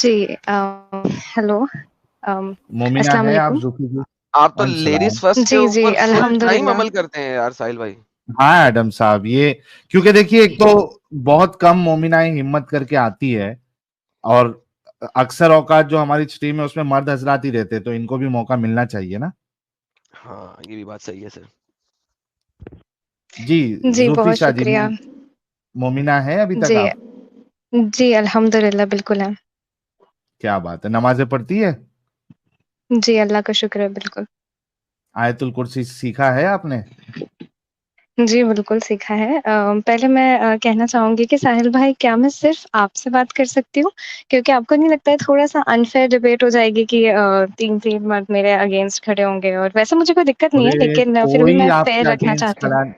जी hello Momina अस्सलाम है आप वालेकुम। जूफी जी? आप तो वालेकुम लेडीज सलाम। फर्स्ट के जी, जी, ऊपर फुल टाइम अल्हम्दुलिल्लाह। अमल करते हैं यार साहिल भाई। हाँ एडम साहब, ये क्योंकि देखिए, एक तो बहुत कम मोमिनाएं हिम्मत करके आती है, और अक्सर औकात जो हमारी स्ट्रीम है उसमें मर्द हजरात ही रहते हैं, तो इनको भी मौका मिलना चाहिए ना। हाँ, ये भी बात सही है सर। जी। जी, जूफी बहुत शाह जी, शुक्रिया। मोमिना है अभी तक जी, आप? जी, अल्हम्दुलिल्लाह बिल्कुल है। क्या बात है, नमाजें पढ़ती है? जी, अल्लाह का शुक्र है, बिल्कुल। आयतुल कुर्सी सीखा है आपने? जी, बिल्कुल सीखा है। पहले मैं कहना चाहूँगी कि साहिल भाई, क्या मैं सिर्फ़ आपसे बात कर सकती हूँ? क्योंकि आपको नहीं लगता है थोड़ा-सा अनफ़ेयर डिबेट हो जाएगी कि 3-3 मर्द मेरे अगेंस्ट खड़े होंगे, और वैसे मुझे कोई दिक्कत नहीं है, अरे लेकिन फिर भी कोई मैं फ़ेयर आपके रखना अगेंस्ट चाहती हूँ। खड़ा।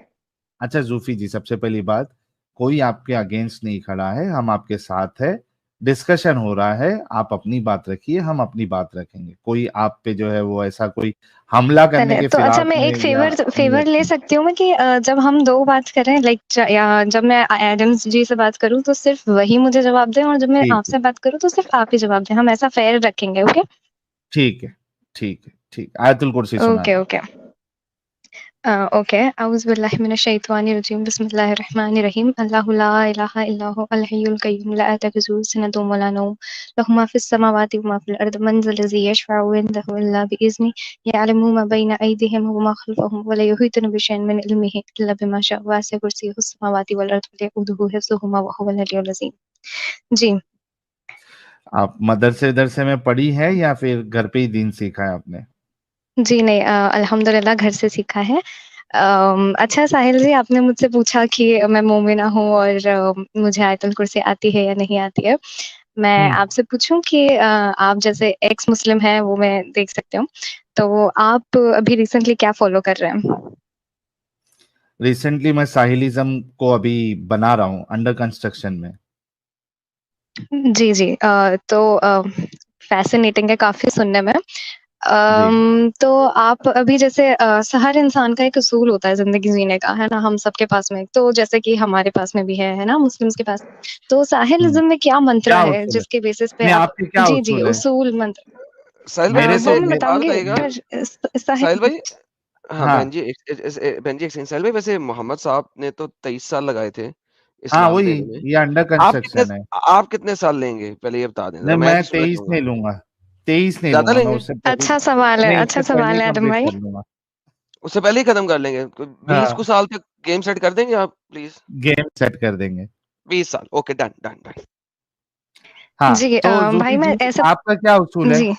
अच्छा जूफी जी, सबसे पहली बात, कोई आपके अगेंस्ट नहीं खड़ा है, हम आपके साथ है। डिस्कशन हो रहा है, आप अपनी बात रखिए, हम अपनी बात रखेंगे। कोई आप पे जो है वो ऐसा कोई हमला करने चले के तो अच्छा, फिराक मैं में एक या फ़ेवर नीयत ले में। सकती हूँ मैं कि जब हम 2 बात कर रहे हैं, लाइक या जब मैं एडम्स जी से बात करूँ तो सिर्फ़ वही मुझे जवाब दें, और जब मैं ठीक है, आपसे बात करूँ तो सिर्फ़ आप ही जवाब दें। हम ऐसा फ़ेयर रखेंगे, ओके? ठीक है, ठीक है, ठीक। आयतुल कुर्सी सुना ओके, दें। ओके। ओके। अऊज़ु बिल्लाहि मिनश शैतानिर रजीम, बिस्मिल्लाहिर रहमानिर रहीम। अल्लाहु ला इलाहा इल्ला हु अल हय्युल क़य्यूम ला तअख़ुज़ुहु सिनतुन व ला नौम, लहु मा फ़िस समावाति व मा फ़िल अर्द, मन ज़ल्लज़ी यशफ़अु इंदहु इल्ला बिइज़्निहि, यअलमु मा बैना अयदीहिम व मा ख़ल्फ़हुम व ला युहीतुना बिशैइन मिन इल्मिहि इल्ला बिमा शाअ, वसिअ कुर्सियुहुस समावाति वल अर्द, वला यऊदुहु हिफ़्ज़ुहुमा व हुवल अलिय्युल अज़ीम। जी। आप मदरसे-वदरसे में पढ़ी है या फिर घर पे ही दीन सीखा है आपने? जी, नहीं, अल्हम्दुलिल्लाह घर से सीखा है। अच्छा साहिल जी, आपने मुझसे पूछा कि मैं मोमिना हूँ और मुझे आयतुल कुर्सी आती है या नहीं आती है। मैं हुँ। आपसे पूछूँ कि आप जैसे एक्स मुस्लिम हैं, वो मैं देख सकती हूँ। तो आप अभी रिसेंटली क्या फ़ॉलो कर रहे हैं? रिसेंटली मैं साहिलिज़्म को अभी बना रहा हूँ, अंडर कंस्ट्रक्शन में। जी, जी। तो फ़ैसिनेटिंग है काफ़ी सुनने में। जी। तो आप अभी जैसे हर इंसान का एक उसूल होता है ज़िंदगी जीने का, है ना? हम सबके पास में। तो जैसे कि हमारे पास में भी है ना? मुस्लिम्स के पास। तो हुँ। साहिलिज़्म में क्या मंत्र क्या है उसूल है? जिसके बेसिस पे नहीं, आप आपके क्या जी, जी, उसूल है? उसूल मंत्र साहिल भाई मेरे वो से वैसे मैं एक बात बताऊँगी, बताइएगा। पर साहिल भाई, हाँ हाँ, बहन जी, बहन जी एक सेकंड। साहिल भाई, वैसे मोहम्मद साहब ने तो 23 साल लगाए थे हाँ इस्लाम वही, देने में। ये अंडर आप कितने कंस्ट्रक्शन है। आप कितने साल लेंगे? पहले ये बता दें ज़रा, नहीं, मैं मैं भी सुनना 23 चाहूँगा। नहीं लूँगा, 23 नहीं ज़्यादा लूँगा, मैं लेंगे? उससे पहले। नहीं, अच्छा उससे पहले सवाल ही है आदम कंप्लीट भाई। कर लूँगा। उससे पहले ही खत्म कर लेंगे? कोई 20 हाँ, कुछ साल तक गेम सेट कर देंगे आप प्लीज़? गेम सेट कर देंगे। 20 साल, ओके, डन, डन, डन। हाँ, जी, तो भाई ज़ूफ़ी मैं जी, ऐसा आपका क्या उसूल है? जी।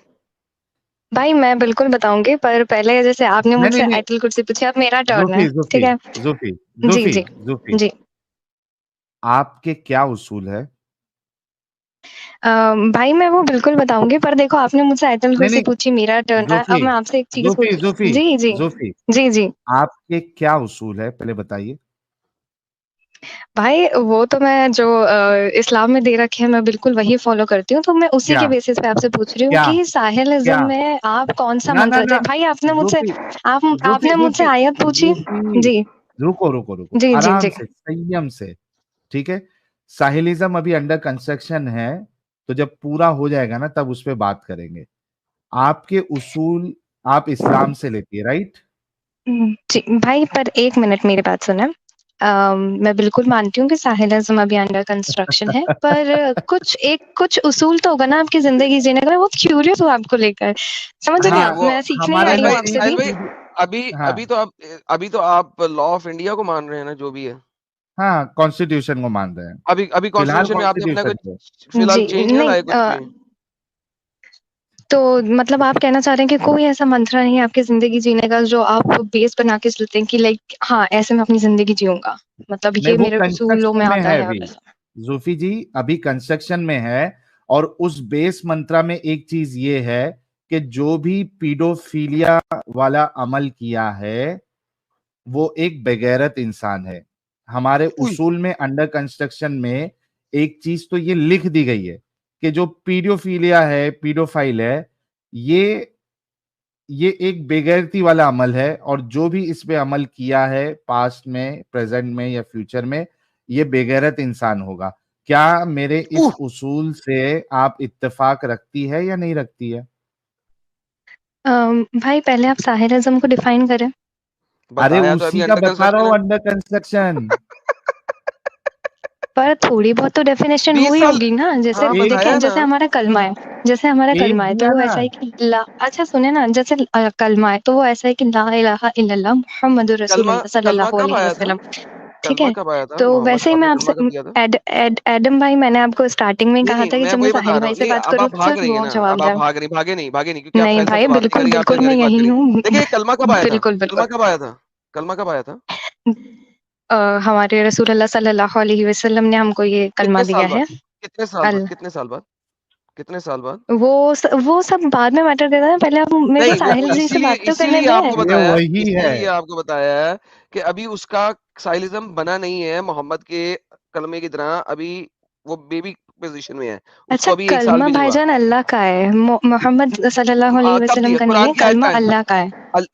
भाई मैं बिल्कुल बताऊँगी, पर पहले जैसे आपने नहीं, नहीं, मुझसे नहीं, आयतुल कुर्सी पूछी, अब मेरा टर्न है, ज़ूफ़ी, ठीक ज़ूफ़ी, है? ज़ूफ़ी, जी, ज़ूफ़ी, जी। ज़ूफ़ी, जी। आपके क्या उसूल है? भाई मैं वो बिल्कुल बताऊँगी, पर देखो आपने मुझसे आयतुल नहीं, कुर्सी नहीं, पूछी, मेरा टर्न था, ज़ूफ़ी, अब मैं आपसे एक चीज़ ज़ूफ़ी, पूछ ज़ूफ़ी, जी, जी। ज़ूफ़ी, जी, जी। आपके क्या उसूल है, पहले बताइए? भाई वो तो मैं जो इस्लाम में दे रखे हैं, मैं बिल्कुल वही फ़ॉलो करती हूँ, तो मैं उसी क्या? के बेसिस पे आपसे पूछ रही हूँ क्या? कि साहिलिज़्म क्या? में आप कौन-सा ना, ना, मंत्र थे? ना, भाई आपने मुझसे ज़ूफ़ी, ज़ूफ़ी, आपने मुझसे ज़ूफ़ी, आयत पूछी? ज़ूफ़ी, जी। रुको, रुको, रुको, जी, जी, आराम जी। से, संयम से, ठीक है? साहिलिज़्म अभी अंडर कंस्ट्रक्शन है, तो जब पूरा हो जाएगा ना, तब उस पे बात करेंगे। आपके उसूल आप इस्लाम से लेती है, राइट? जी, भाई पर 1 मिनट मेरी बात सुनें। मैं बिल्कुल मानती हूँ कि साहिलिज़्म अभी अंडर कंस्ट्रक्शन है, पर कुछ उसूल तो होगा ना आपकी ज़िंदगी जीने का। मैं बहुत क्यूरियस हूँ आपको लेकर। समझ रहे चलिए हैं हाँ, आप? वो मैं सीखने ही हमारे साहिल आई हूँ भाई, नबी आपसे साहिल भी। भाई, की। अभी हाँ, अभी तो आप लॉ ऑफ इंडिया को मान रहे हैं ना, जो भी है। हाँ, कॉन्स्टिट्यूशन को मान रहे हैं। अभी अभी फिलहाल कॉन्स्टिट्यूशन में आपने अपना कॉन्स्टिट्यूशन को। कुछ फिलहाल जी, चेंज नहीं ना नहीं लाया कुछ भी? तो मतलब आप कहना चाह रहे हैं कि कोई ऐसा मंत्र नहीं है आपकी ज़िंदगी जीने का जो आप बेस बना के चलते हैं कि लाइक हाँ, ऐसे मैं अपनी ज़िंदगी जीऊँगा। मतलब नहीं, ये वो मेरे उसूलों में कंस्ट्रक्शन में आता है है अभी। वैसा। ज़ूफ़ी जी, अभी कंस्ट्रक्शन में है, और उस बेस मंत्रा में एक चीज़ ये है कि जो भी पीडोफिलिया वाला अमल किया है, वो एक बेगैरत इंसान है। हमारे उई! उसूल में अंडर कंस्ट्रक्शन में एक चीज़ तो ये लिख दी गई है कि जो पीडोफिलिया है, पीडोफाइल है, ये ये एक बेगैरती वाला अमल है, और जो भी इस पे अमल किया है पास्ट में, प्रेजेंट में या फ्यूचर में, ये बेगैरत इंसान होगा। क्या मेरे इस उसूल से आप इत्तेफाक रखती है या नहीं रखती है? भाई पहले आप साहिर आजम को डिफाइन करें। अरे बताया तो अभी उसी का अंडर बता रहा कंस्ट्रक्शन हूँ, है। Under construction. पर थोड़ी बहुत तो डेफिनेशन 20 हुई साल होगी ना, जैसे हाँ एक देखें बताया ना। जैसे हमारा कलमा है, जैसे हमारा एक कलमा है तो दिया वो ना। ऐसा है कि ला, अच्छा सुने ना, जैसे कलमा है तो वो ऐसा है कि ला इलाहा इल्लल्लाह मुहम्मदुर कलमा रसूलुल्लाह कलमा सल्लल्लाहु कब अलैहि आया था? वसल्लम, ठीक कलमा है? कब आया था? तो मोहम्मद वैसे ही साहब मैं ने आपसे कलमा कब दिया था? एडम भाई, मैंने आपको स्टार्टिंग में नहीं, कहा नहीं, था कि मैं जब मैं वही बता साहिल रहा भाई हूँ। से नहीं, बात अब करूँ आप तो भाग सिर्फ रही हैं वो ना, जवाब अब आप दें। भागे नहीं क्योंकि आप नहीं साहिल साहब भाई, से बात नहीं बिल्कुल, करेंगे, आप बिल्कुल फिर मैं डायरेक्ट बात यही करेंगे। हूँ। देखिए कलमा कब आया था? बिल्कुल, बिल्कुल। कलमा कब आया था? हमारे रसूलुल्लाह सल्लल्लाहु अलैहि वसल्लम ने हमको ये कलमा कितने दिया साल बाद? है। कितने साल बाद? अल कितने साल बाद? कितने साल बाद? वो सब बाद में मैटर करता है, पहले आप मेरे को नहीं, मैं साहिल जी से इसीलिए बात तो करने इसीलिए आपको दें। ये बताया वही है। इसीलिए आपको बताया है कि अभी उसका साइलिज्म बना नहीं है मोहम्मद के कलमे की तरह, अभी वो बेबी पोजीशन में है, अच्छा, उसको अभी 1 साल कलमा भी नहीं हुआ। भाईजान अल्लाह का है, मोहम्मद सल्लल्लाहु अलैहि कब वसल्लम दिया? का नहीं कुरान है, की आयत कलमा कहाँ है? अल्लाह का है।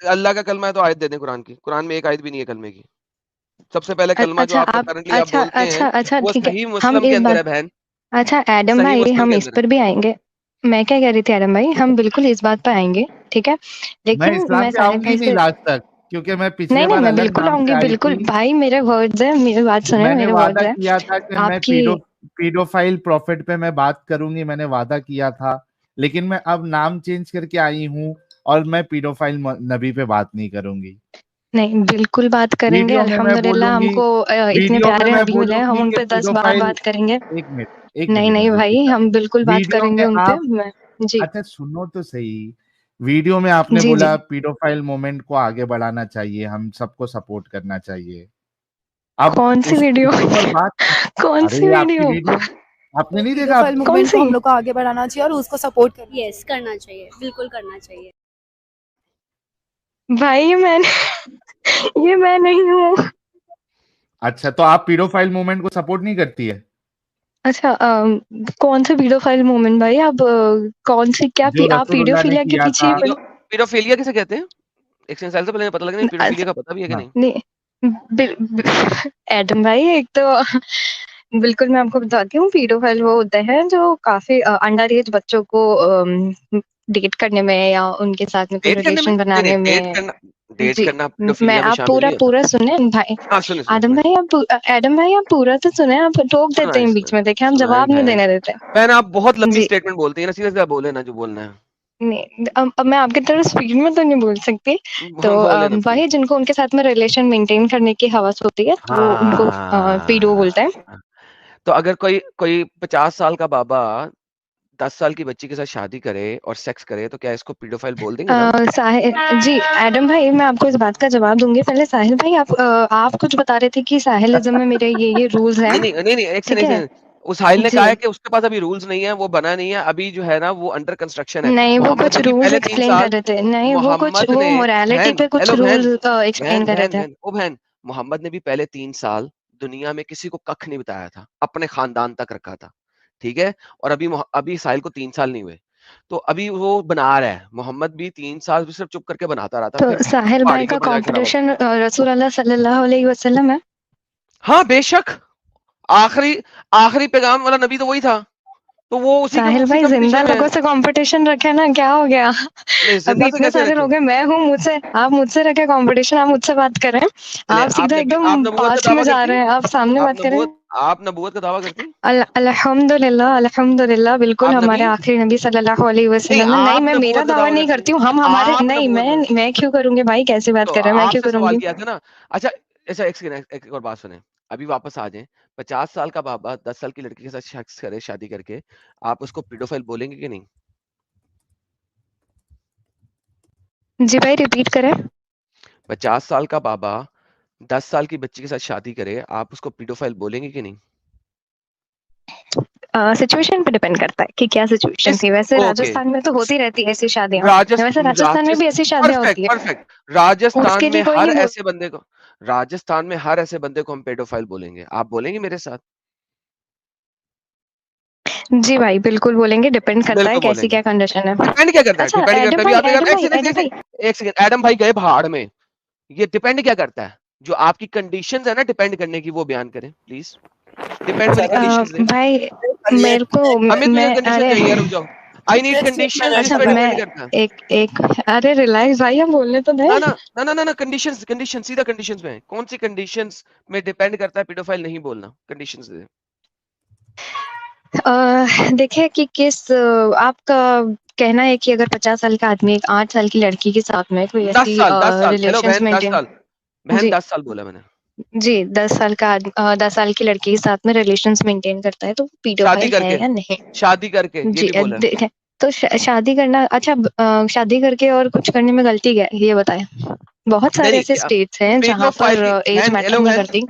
अल्लाह का कलमा है तो आयत दे दें कुरान की। कुरान में एक आयत भी नहीं है कलमे की। सबसे पहले कलमा जो अच्छा आपको आप करंटली आप अच्छा बोलते हैं, अच्छा अच्छा वो ठीक है, सही हम मुस्लिम के इस अंदर है बात, बहन, अच्छा एडम सही भाई मुस्लिम हम के इस अंदर है। पर भी आएंगे। मैं क्या कह रही थी एडम भाई, हम बिल्कुल इस बात पर आएंगे, ठीक है? मैं लेकिन इस्लाम मैं पे साहिल आऊंगी भाई नहीं से, लास्ट तक, क्योंकि मैं पिछले नहीं नहीं, बार मैं अलग बिल्कुल नाम से आऊंगी, आई बिल्कुल थी। भाई, मेरे वर्ड्स है, मेरी बात सुने, मैंने मेरे वादा वर्ड्स है किया था कि मैं आपकी। पीडोफाइल प्रॉफिट पे मैं बात करूंगी, मैंने वादा किया था। लेकिन मैं अब नाम चेंज करके आई हूँ और मैं पीडोफाइल नबी पे बात नहीं करूंगी। नहीं, बिल्कुल बात करेंगे, वीडियो में मैं अल्हम्दुलिल्लाह बोलूंगी, हमको इतने वीडियो में प्यारे मैं नबी मिले हैं, हम बोलूंगी उन कि पे 10 बार पीडोफाइल, बात करेंगे। एक नहीं, मिनट नहीं इमरती भाई, साहब। हम बिल्कुल बात वीडियो में करेंगे उन पे। आप, मैं जी, अच्छा सुनो तो सही। वीडियो में आपने जी, बोला जी। पीडोफाइल मूवमेंट को आगे बढ़ाना चाहिए, हम सबको सपोर्ट करना चाहिए। अब कौन-सी उस वीडियो? उसके ऊपर बात, अरे कौन-सी ये आपकी वीडियो? वीडियो आपने नहीं देखा? पीडोफाइल मूवमेंट को कौन-सी? हम लोग को आगे बढ़ाना चाहिए और उसको सपोर्ट करना। यस, करना चाहिए, बिल्कुल करना चाहिए। भाई ये मैं नहीं हूँ। अच्छा, तो आप पीडोफाइल मूवमेंट को सपोर्ट नहीं करती है? अच्छा, कौन सा पीडोफाइल मोमेंट भाई, आप कौन सी क्या जो आप रसूलुल्लाह ने पीडोफिलिया के किया पीछे था। ही पड़े? पीडोफिलिया किसे कहते हैं? एक सेकंड से पहले पता लगना पीडोफिलिया अच्छा, का पता भी है कि हाँ, नहीं? नहीं, एडम भाई, एक तो बिल्कुल मैं आपको बताती हूँ, पीडोफाइल वो होते हैं जो काफी अंडर एज बच्चों को डेट करने में या उनके साथ में कोई डेट करने में? रिलेशन नहीं, नहीं, बनाने में। डेट जी, करना मैं पीडोफिलिया में आप शामिल पूरा नहीं होता। पूरा सुने भाई। हाँ, सुने आदम सुने। भाई आप एडम भाई आप पूरा तो सुने, आप टोक देते हैं बीच में, देखे हम सुनाई जवाब नहीं है। देने देते। बहन आप बहुत लंबी जी, स्टेटमेंट बोलती हैं ना, सीधे-सीधे बोले ना जो बोलना है। नहीं, अब मैं आपकी तरह स्पीड में तो नहीं बोल सकती। तो बोले ना प्लीज़। वही जिनको उनके साथ में रिलेशन मेंटेन करने की हवस होती है, वो उनको पीडो हाँ। बोलते हैं। तो अगर कोई कोई 50 साल का बाबा 10 साल की बच्ची के साथ शादी करे और सेक्स करे तो क्या इसको पीडोफाइल बोल देंगे ना हम? साहिल जी, एडम भाई मैं आपको इस बात का जवाब दूंगी। पहले साहिल भाई, आप कुछ बता रहे थे कि साहिलिज्म में मेरे ये रूल्स हैं, नहीं, एक ठीक है? सेकंड। उस साहिल ने जी, कहा है कि उसके पास अभी रूल्स नहीं है, वो बना नहीं है, अभी जो है ना वो अंडर कंस्ट्रक्शन है। नहीं वो मोहम्मद कुछ नबी रूल्स पहले 3 एक्सप्लेन कर साल रहे थे, नहीं वो कुछ मोहम्मद वो ने मोरालिटी बहन पे कुछ हेलो रूल्स बहन एक्सप्लेन कर रहे थे। मोहम्मद ने भी पहले 3 साल दुनिया में किसी को कख नहीं बताया था, अपने खानदान तक रखा था, ठीक है? और अभी साहिल को 3 साल नहीं हुए, तो अभी वो बना रहा है। मोहम्मद भी 3 साल भी सिर्फ चुप करके बनाता रहा था, तो फिर साहिल पहाड़ी भाई के का ऊपर जाके खड़ा हुआ था। कंपटीशन रसूल अल्लाह सल्लल्लाहु अलैहि वसल्लम है। हाँ, बेशक आखिरी आखिरी पैगाम वाला नबी तो वही था, तो वो साहिल उसी भाई जिंदा कंपटीशन में है। लोगों से कंपटीशन रखे ना, क्या हो गया? नहीं, अभी जिंदा से इतने कैसे सारे रखे? लोग हैं, मैं हूँ, मुझसे आप मुझसे रखे कंपटीशन, आप मुझसे बात कर रहे हैं, नहीं, आप सीधा आप एकदम नबूवत का पास्ट में दावा जा करती? रहे हैं, आप सामने बात करें। आप नबूवत का दावा करती? अल्हम्दुलिल्लाह, अल्हम्दुलिल्लाह, बिल्कुल आप नबी हमारे हैं? आखिरी नबी सल्लल्लाहु अलैहि नहीं, वसल्लम ने, नहीं आप मैं मेरा नबूवत का दावा दावा नहीं करती? करती हूँ, हम हमारे, आप नहीं नबूवत का मैं क्यों करूंगी भाई, कैसी बात तो कर रहे हैं, मैं क्यों आपसे सवाल करूंगी? किया था ना। अच्छा, ऐसा एक सेकंड, एक और बात सुने। अभी वापस आ जाएँ। 50 साल का बाबा 10 साल की लड़की के साथ सेक्स करे शादी करके, आप उसको पीडोफाइल बोलेंगे कि नहीं? जी भाई रिपीट करें। 50 साल का बाबा 10 साल की बच्ची के साथ शादी करे, आप उसको पीडोफाइल बोलेंगे कि नहीं? सिचुएशन पे डिपेंड करता है कि क्या सिचुएशन किस थी। वैसे ओके। राजस्थान में तो होती रहती है ऐसी शादियां, वैसे राजस्थान में राजस भी ऐसी शादियां परफेक्ट, होती है, परफेक्ट। राजस्थान उसके में लिए कोई हर नहीं बोल। ऐसे बंदे को राजस्थान में हर ऐसे बंदे को हम पेडोफाइल बोलेंगे। आप बोलेंगे मेरे साथ? जी भाई, बिल्कुल बोलेंगे, डिपेंड करता है बिल्कुल कैसी बोलेंगे। क्या कंडीशन है। डिपेंड क्या करता है? अच्छा डिपेंड करता है अभी आप एडम भाई, एक सेकंड, एडम भाई गए पहाड़ में। ये डिपेंड क्या करता है? जो आपकी कंडीशंस है ना डिपेंड करने की, वो बयान करें प्लीज। डिपेंड वाली कंडीशंस दे। भाई मेरे को हमें तुझे मैं कंडीशन अरे चाहिए, रुक जाओ। आई नीड कंडीशंस, इस अच्छा पे मैं डिपेंड करता है। एक अरे रिलैक्स भाई, हम बोलने तो दे। ना ना ना ना ना ना कंडीशंस, कंडीशन सीधा कंडीशंस में, कौन सी कंडीशंस में डिपेंड करता है पेडोफाइल नहीं बोलना, कंडीशंस दे। देखिए कि आपका कहना है कि अगर 50 साल का आदमी एक 8 साल की लड़की के साथ में कोई 10 ऐसी साल 10 साल, हेलो रिलेशंस बहन 10 मेंटेन साल, बहन जी 10 साल बोला मैंने। जी 10 साल की लड़की के साथ में रिलेशंस मेंटेन करता है तो शादी पीडोफाइल है करके, या नहीं? शादी करके ये जी भी बोला है। देखें तो शादी करना अच्छा, शादी करके और कुछ करने में गलती क्या है ये बताएं? बहुत नहीं सारे नहीं ऐसे स्टेट्स हैं जहाँ पेडोफाइल पर की एज बहन, मैटर हेलो नहीं बहन, करती।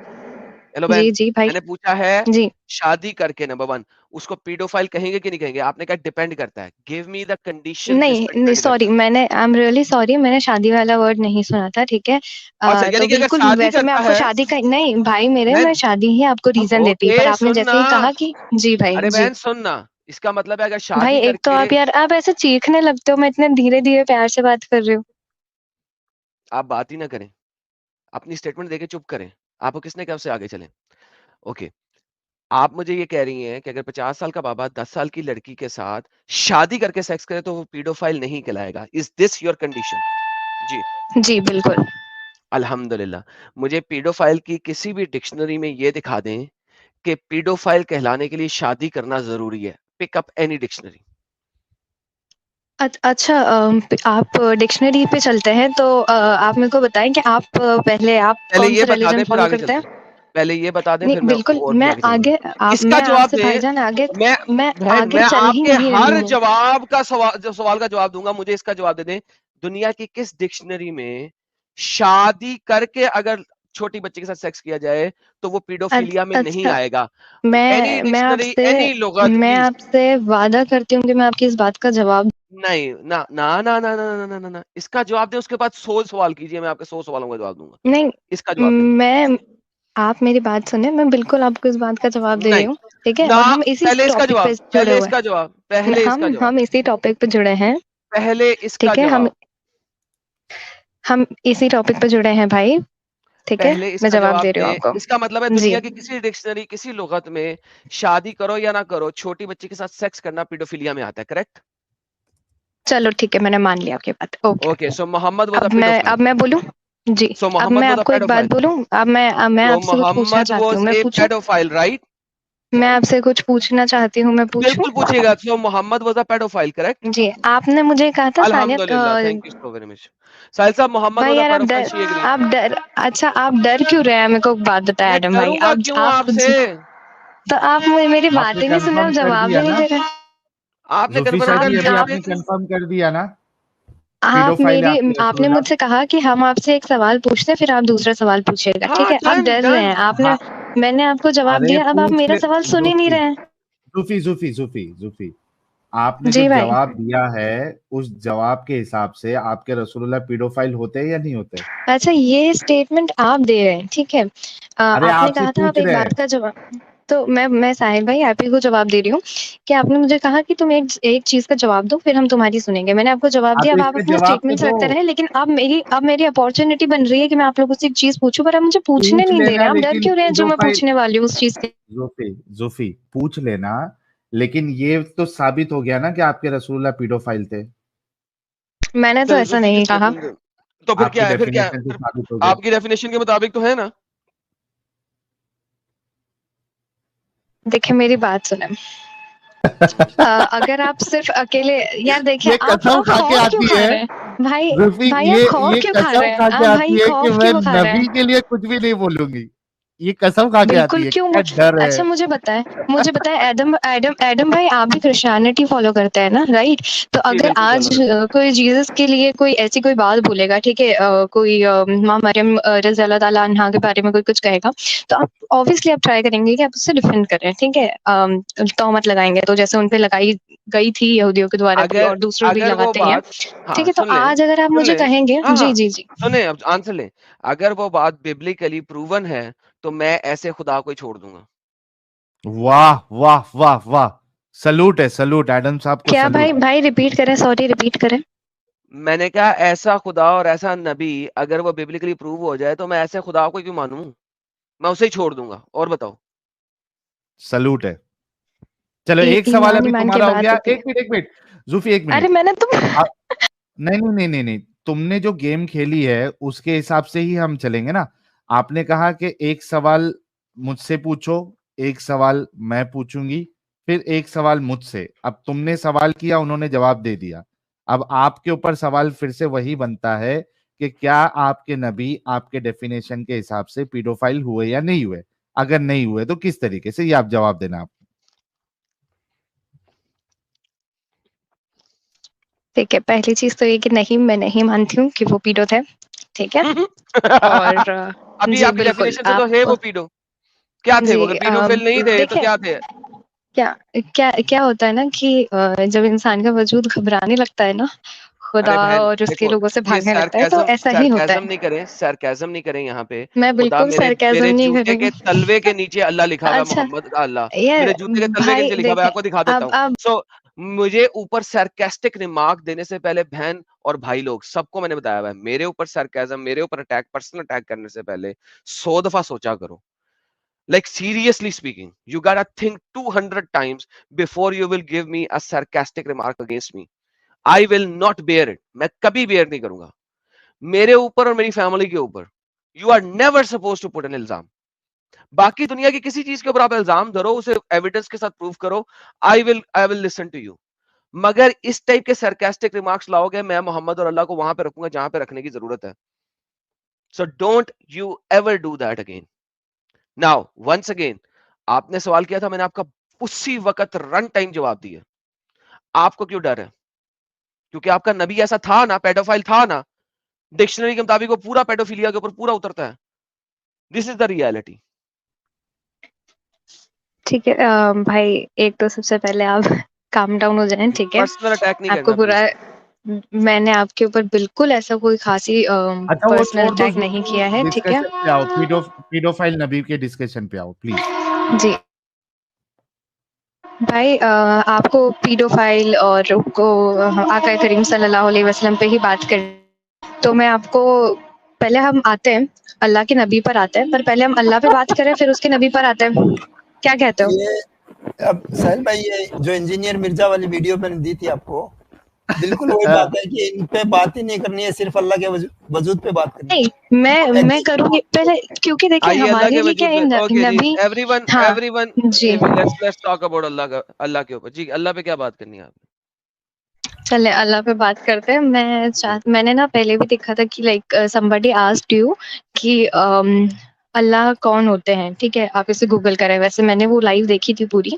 हेलो बहन, जी जी भाई। मैंने पूछा है जी शादी करके, नंबर 1 उसको पेडोफाइल कहेंगे कि नहीं कहेंगे? आपने कहा डिपेंड करता है, गिव मी द कंडीशंस जिस नहीं पे नहीं डिपेंड करता सॉरी, है। मैंने आई एम रियली सॉरी, मैंने शादी वाला वर्ड नहीं सुना था, ठीक है? अच्छा, यानी तो कि अगर बिल्कुल शादी वैसे मैं करता आपको है शादी का नहीं भाई मेरे, मैं बहन, शादी ही आपको रीजन देती, पर ओके आपने सुन जैसे ना, ही कहा कि जी भाई अरे जी बहन सुन ना, इसका मतलब है अगर भाई, शादी एक तो करके, आप यार आप ऐसे चीखने लगते हो, मैं इतने धीरे धीरे प्यार से बात कर रही हूँ। आप बात ही ना करें, अपनी स्टेटमेंट देके चुप करें, आपको किसने कब से आगे चले। ओके, आप मुझे ये कह रही हैं कि अगर 50 साल का बाबा 10 साल की लड़की के साथ शादी करके सेक्स करे तो वो पीडोफाइल नहीं कहलाएगा, इज दिस योर कंडीशन? जी, जी बिल्कुल। अल्हम्दुलिल्लाह। मुझे पीडोफाइल की किसी भी डिक्शनरी में ये दिखा दें कि पीडोफाइल कहलाने के लिए शादी करना जरूरी है, पिक अप एनी डिक्शनरी। अच्छा, आप डिक्शनरी पे चलते हैं तो आप मेरे को बताएं कि आप पहले आप पहले कौन ये सा बता रिलीजन दें फिर फॉलो आगे करते चलते हैं? हैं, पहले ये बता दें नहीं फिर मैं बिल्कुल, और भी मैं आगे चलूंगा। आगे इसका मैं जवाब आपसे दें, भाईजान आगे, मैं मैं बहन, आगे मैं चल ही आपके नहीं रही हर हूँ। जवाब का सवाल का जवाब दूंगा, मुझे इसका जवाब दे दें, दुनिया की किस डिक्शनरी में शादी करके अगर छोटी बच्चे के साथ सेक्स किया जाए तो वो पीडोफिलिया में नहीं अच्छा, आएगा? एनी मैं डिक्शनरी, आपसे एनी लुगत मैं प्लीज। आपसे वादा करती हूँ कि मैं आपकी इस बात का जवाब नहीं ना ना ना ना ना ना ना ना ना, इसका जवाब दें, उसके बाद 100 सवाल कीजिए, मैं आपके 100 सवालों का जवाब दूंगा। नहीं, इसका जवाब दें। मैं आप मेरी बात सुने, मैं बिल्कुल आपको इस बात का जवाब दे रही नहीं हूँ, ठीक है? ना, और हम इसी पहले इसका टॉपिक पे जवाब, जुड़े पहले हुए इसका जवाब, हैं, पहले इसका जवाब, हम इसी टॉपिक पे जुड़े हैं, पहले इसका ठीक है? जवाब, हम इसी टॉपिक पे जुड़े हैं भाई, ठीक है? पहले मैं इसका जवाब जवाब दे रही हूँ दें। आपको। इसका मतलब है जी दुनिया की किसी डिक्शनरी, किसी लुगत में शादी करो या ना करो, छोटी बच्ची के साथ सेक्स करना पीडोफिलिया में आता है, करेक्ट? चलो ठीक है, मैंने मान लिया आपकी बात, okay. Okay, so Mohammad was a pedophile, अब मैं बोलूं? जी, सो अब मोहम्मद मैं वाज अ आपको एक बात पेडोफाइल, बोलूं? मैं सो आपसे कुछ पूछना मोहम्मद चाहती हूँ, वाज मैं ए पूछूं? Paedophile, right? मैं आपसे कुछ पूछना चाहती हूँ, मैं पूछूं? बिल्कुल पूछिएगा, so Mohammad was a pedophile, correct? जी, आपने मुझे कहा था सानिया अल्हम्दुलिल्लाह, thank you so very much. Sahil साहब, मोहम्मद भाई वाज अ यार पेडोफाइल, शी एग्रीड। आप डर अच्छा, आप डर क्यों रहे हैं? मेरे को एक बात बताएं मैं एडम भाई, डरूंगा क्यों आप आपसे? तो आप मेरी बात आपने ही नहीं सुन रहे, आप कंफर्म कर जवाब दिया ही नहीं ना? दे रहे। आपने जुल्फिशा कंफर्म कर जी, दिया अभी आप फिर? आपने कंफर्म कर दिया ना? आप पीडोफाइल है मेरी आपके आपने रसूलुल्लाह। मुझसे कहा कि हम आपसे एक सवाल पूछते हैं, फिर आप दूसरा सवाल पूछिएगा, ठीक हाँ, है? आप डन डर रहे डन। हैं, आपने हाँ, मैंने आपको जवाब अरे दिया, अब आप पूछ मेरा ले सवाल सुन ही नहीं जूफी, रहे हैं। जूफी जूफी जूफी जूफी, आपने जो जी भाई। जवाब दिया है उस जवाब के हिसाब से आपके रसूलुल्लाह पीडोफाइल होते हैं या नहीं होते? अच्छा, ये स्टेटमेंट आप दे रहे हैं, ठीक है? अरे आपने आपसे कहा था आप पूछ एक रहे हैं। बात का जवाब, तो मैं साहिल भाई आप ही को जवाब दे रही हूँ कि आपने मुझे कहा कि तुम एक चीज का जवाब दो, फिर हम तुम्हारी सुनेंगे। मैंने आपको जवाब हाँ, दिया, तो अब आप इसका अपने जवाब तो स्टेटमेंट्स दो। रखते रहे, लेकिन अब मेरी अपॉर्चुनिटी बन रही है कि मैं आप लोगों से एक चीज पूछूं, पर आप मुझे पूछने पूछ नहीं दे रहे लेना, हैं। आप डर लेकिन क्यों रहे हैं जो मैं पीडोफाइल, पूछने वाली हूँ उस चीज के? जूफी जूफी पूछ लेना, लेकिन ये तो साबित हो गया ना कि आपके रसूलुल्लाह पीडोफाइल थे। मैंने तो चलिए ऐसा जुल्फी की नहीं कहा। स्टेटमेंट दे। तो फिर आपकी क्या है, फिर क्या है, डेफिनेशन से फिर साबित हो गया। आपकी डेफिनेशन के मुताबिक तो है ना? देखिए मेरी बात सुने, अगर आप सिर्फ अकेले, यार देखिए ये आप कसम खा के खौफ क्यों आती खा है रहे हैं भाई? जुल्फी, भाई आप खौफ ये क्यों खा कसम रहे हैं? खा के आप भाई आती है कि खौफ मैं क्यों खा रहे नबी हैं? के लिए कुछ भी नहीं बोलूंगी। ये कसम खा के आती बिल्कुल है, क्यों क्या डर है। अच्छा मुझे बताएं एडम भाई, आप भी क्रिश्चियनिटी फॉलो करते हैं ना, राइट? तो जी अगर बिल्कुल आज फॉलो करता हूँ। कोई जीसस के लिए कोई ऐसी कोई बात बोलेगा, ठीक है? कोई माँ मरियम रज़ी अल्लाह ताला अन्हा के बारे में कोई कुछ कहेगा, तो आप ऑब्वियसली आप ट्राई करेंगे कि आप उससे डिफेंड करें, ठीक है? तोहमत लगाएंगे तो जैसे उन पे लगाई गई थी यहूदियों के द्वारा भी, अगर और दूसरों भी अगर वो लगाते ही हैं, बात, ठीक हाँ है? तो सुन ले, आज अगर आप सुन मुझे ले, कहेंगे, हाँ जी हाँ जी जी, सुने, अब आंसर ले। अगर वो बात बिब्लिकली प्रूवन है तो मैं ऐसे खुदा को ही छोड़ दूंगा। वाह वाह वाह वाह, सलूट है, सलूट एडम साहब को क्या भाई सलूट। भाई रिपीट करें, सॉरी रिपीट करें। मैंने कहा ऐसा खुदा और ऐसा नबी अगर वो बिब्लिकली प्रूव हो जाए तो मैं ऐसे खुदा को क्यों मानूं, मैं उसे ही छोड़ दूंगा। और बताओ। सलूट है। चलो एक ईमान सवाल अभी ईमान की तुम्हारा हो बात गया। होती है। एक मिनट जूफी, एक अरे मिनट। मैंने तो नहीं नहीं नहीं नहीं नहीं, तुमने जो गेम खेली है उसके हिसाब से ही हम चलेंगे ना। आपने कहा कि एक सवाल मुझसे पूछो, एक सवाल मैं पूछूंगी, फिर एक सवाल मुझसे। अब तुमने सवाल किया, उन्होंने जवाब दे दिया। अब आपके ऊपर सवाल फिर से वही बनता है कि क्या आपके नबी आपके डेफिनेशन के हिसाब से पीडोफाइल हुए या नहीं हुए। अगर नहीं हुए तो किस तरीके से, ये आप जवाब देना आप। ठीक है, पहली चीज तो ये कि नहीं, मैं नहीं मानती हूँ कि वो पीडो थे। ठीक है। और अभी जी आपकी बिल्कुल डेफिनेशन से तो है वो आप पीडो। क्या थे वो? जी अगर पीडोफिल नहीं थे तो देखिए, क्या थे? क्या क्या क्या होता है ना कि जब इंसान का वजूद घबराने लगता है ना, खुदा अरे बहन और उसके देखो, लोगों से ये भागने लगता है, तो ऐसा ही होता है। सरकाजम नहीं करें यहाँ पे। मैं खुदा बिल्कुल मेरे सरकाज़म मेरे नहीं जूते करूंगी। के तलवे के नीचे अल्लाह लिखा हुआ है, अच्छा, मोहम्मद का अल्लाह। यार मेरे जूते के तलवे के भाई नीचे लिखा हुआ है, देखें, आपको दिखा देता हूँ। अब सो मुझे ऊपर सरकास्टिक रिमार्क देने से पहले बहन और भाई लोग सबको मैंने बताया हुआ है, मेरे ऊपर सरकाजम, मेरे ऊपर अटैक, पर्सनल अटैक करने से पहले 100 दफा सोचा करो। Like seriously speaking, you gotta think 200 times before you will give me a sarcastic remark against me. I will not bear it. मैं कभी bear नहीं करूंगा मेरे ऊपर और मेरी फैमिली के ऊपर। You are never suppose to put an इल्जाम। बाकी दुनिया की किसी चीज के ऊपर आप इल्जाम धरो, उसे एविडेंस के साथ प्रूव करो, I will listen to you. मगर इस टाइप के सरकास्टिक रिमार्क्स लाओगे, मैं मोहम्मद और अल्लाह को वहां पे रखूंगा जहां पे रखने की जरूरत है। So don't you ever do that again. Now once again, आपने सवाल किया था, मैंने आपका उसी वक्त रन टाइम जवाब दिया। आपको क्यों डर है? क्योंकि आपका नबी ऐसा था ना, पेडोफाइल था ना। डिक्शनरी के मुताबिक वो पूरा पेडोफिलिया के ऊपर पूरा उतरता है। This is the reality. ठीक है भाई, एक तो सबसे पहले आप काम डाउन हो जाएं, ठीक है। पर्सनल अटैक नहीं आपको करना बुरा, प्लीज। मैंने आपके ऊपर बिल्कुल ऐसा कोई खासी अच्छा वो पर्सनल छोड़ दो अटैक नहीं जूफी, किया है, ठीक है। डिस्कशन पे आओ। पीडोफाइल नबी के डिस्कशन पे आओ प्लीज। जी भाई, आपको पीडोफाइल और को आका करीम सल्लल्लाहु अलैहि वसल्लम पे ही बात कर, तो मैं आपको, पहले हम आते हैं अल्लाह के नबी पर आते हैं, पर पहले हम अल्लाह पे बात करें फिर उसके नबी पर आते हैं। क्या कहते हो? ये अब साहिल भाई, ये जो इंजीनियर मिर्जा वाली वीडियो मैंने दी थी आपको, बिल्कुल वही बात है कि इन पे बात ही नहीं करनी है, सिर्फ अल्लाह के वजूद पे बात करनी है। नहीं, मैं करूंगी पहले, क्योंकि देखिए आइए अल्लाह हमारे के लिए क्या वजूद है, पे। ओके जी, नबी। एवरीवन हाँ एवरीवन जी, लेट्स टॉक अबाउट अल्लाह के ऊपर। जी, अल्लाह पे क्या बात करनी है आपने? चले अल्लाह पे बात करते हैं। मैंने ना पहले भी देखा था कि लाइक समबडी आस्क्ड यू कि अल्लाह कौन होते हैं, ठीक है। आप इसे गूगल करें, वैसे मैंने वो लाइव देखी थी पूरी,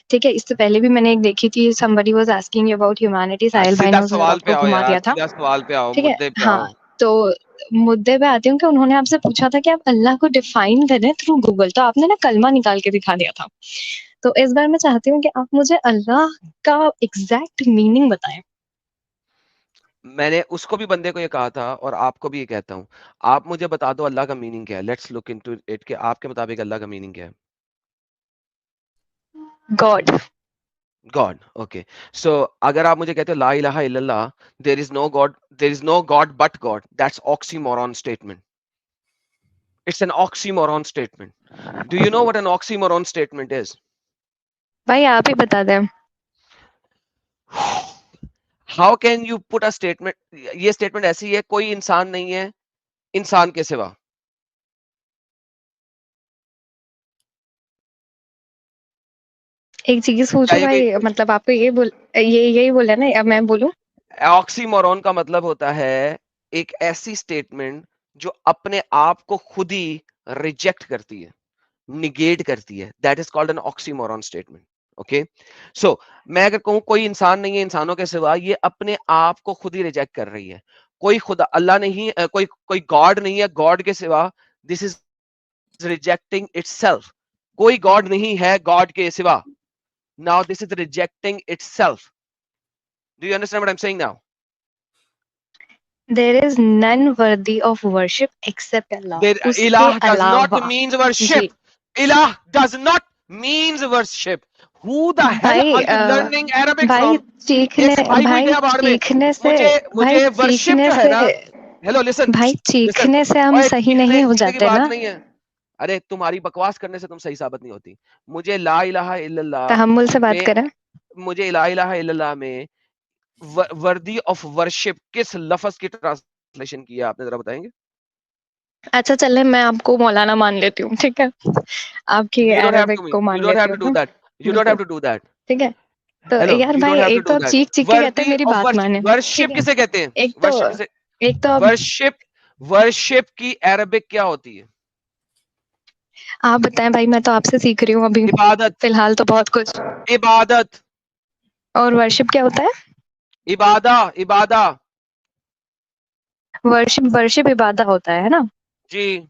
ठीक है। इससे पहले भी मैंने एक देखी थी, somebody was asking about humanity, Sahil भाई सीधा ने उस सवाल पे टॉपिक को आओ घुमा यार, दिया था, सीधा सवाल पे आओ, ठीक है। मुद्दे पे हाँ, आओ। तो मुद्दे पे आती हूँ कि उन्होंने आपसे पूछा था कि आप अल्लाह को डिफाइन करें थ्रू गूगल, तो आपने ना कलमा निकाल के दिखा दिया था। तो इस बार मैं चाहती हूँ कि आप मुझे अल्लाह का एग्जैक्ट मीनिंग बताएं। मैंने उसको भी, बंदे को ये कहा था और आपको भी ये कहता हूँ, आप मुझे बता दो अल्लाह का मीनिंग क्या है। लेट्स लुक इनटू इट कि आपके मुताबिक अल्लाह का मीनिंग क्या है। गॉड। God, okay. सो अगर आप मुझे कहते हो ला इलाहा इल्लल्लाह, there is no God but God, that's oxymoron statement. It's an oxymoron statement. Do you know what an oxymoron statement is? भाई आप ही बता दें। How can you put a statement? ये स्टेटमेंट ऐसी है, कोई इंसान नहीं है इंसान के सिवा। एक चीज क्या पूछो ये भाई, मतलब आपको यही बोला ना, अब मैं बोलूं? ऑक्सीमोरॉन का मतलब होता है एक ऐसी स्टेटमेंट जो अपने आप को खुद ही रिजेक्ट करती है, निगेट करती है। That is called an oxymoron statement. Okay, so मैं अगर कहूं कोई इंसान नहीं है इंसानों के सिवा, ये अपने आप को खुद ही रिजेक्ट कर रही है। कोई खुदा अल्लाह नहीं, कोई गॉड नहीं है गॉड के सिवा। This is rejecting itself. कोई गॉड नहीं है गॉड के सिवा। Now this is rejecting itself. Do you understand what I am saying now? There is none worthy of worship except Allah, There, उसके ilah does not अलावा। means जी worship. Ilah does not means worship. Who the hell भाई, are you learning Arabic भाई from? चीखने, एक सिपाही कोई भाई गया बाहर में, चीखने से, मुझे भाई मुझे वर्शिप चीखने जो है से, ना, हेलो लिसन भाई लिसन, चीखने से हम ओए सही चीखने नहीं हो चीखने की जाते बात ना। नहीं है। अरे तुम्हारी बकवास करने से तुम सही साबित नहीं होती। मुझे ला इलाहा इल्लल्लाह तहम्मुल से बात में करें। मुझे ला इलाहा इल्लल्लाह में वर्दी ऑफ वर्शिप किस लफ्ज की ट्रांसलेशन की है आपने, जरा बताएंगे? अच्छा चले, मैं आपको मौलाना मान लेती हूँ, ठीक है, आपकी You don't have Arabic to को मान you don't लेती have हूँ to do मैं। that. You don't बिल्कुल, have to do that. ठीक है। तो हेलो, यार you भाई, don't have to एक do तो आप that. चीख चीख के कहते हैं वर्दी मेरी ऑफ बात माने, ठीक वर्शिप है। किसे कहते हैं? एक तो वर्शिप किसे एक तो आप वर्शिप की अरबिक क्या होती है? बताएं भाई, मैं तो आपसे सीख रही हूँ अभी इबादत। फिलहाल तो बहुत कुछ। इबादत। और वर्शिप क्या होता है? इबादा इबादा वर्शिप वर्शिप इबादा होता है ना? जी।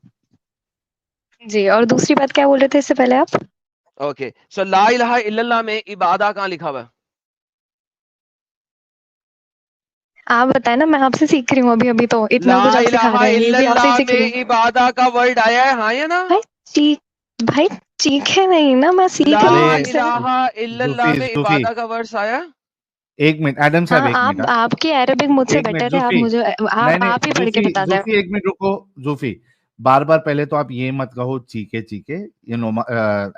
जी, और दूसरी बात क्या बोल रहे थे इससे पहले आप? ओके, सो ला इलाहा इल्लल्लाह में इबादा कहाँ लिखा हुआ है? आप बताएं ना, मैं आपसे सीख रही हूँ अभी अभी, तो इतना ला कुछ आप सिखा इलाहा रहे हैं, ये भी आपसे ही इल्लल्लाह सीख रही में हूँ। इबादा का वर्ड आया है, हाँ या ना? भाई चीखे नहीं ना, मैं सीख ला रही हूँ अरे आपसे। इलाहा इल्लल्लाह जूफी में जूफी इबादा का वर्ड आया। एक मिनट एडम साहब, हाँ, एक मिनट। आपकी अरेबिक मुझसे एक मिनट बेटर है, आप जूफी, मुझे नहीं नहीं आप ही पढ़ के जूफी बता दें। जूफी एक मिनट रुको। जूफी, बार बार पहले तो आप ये मत कहो चीके चीके, ये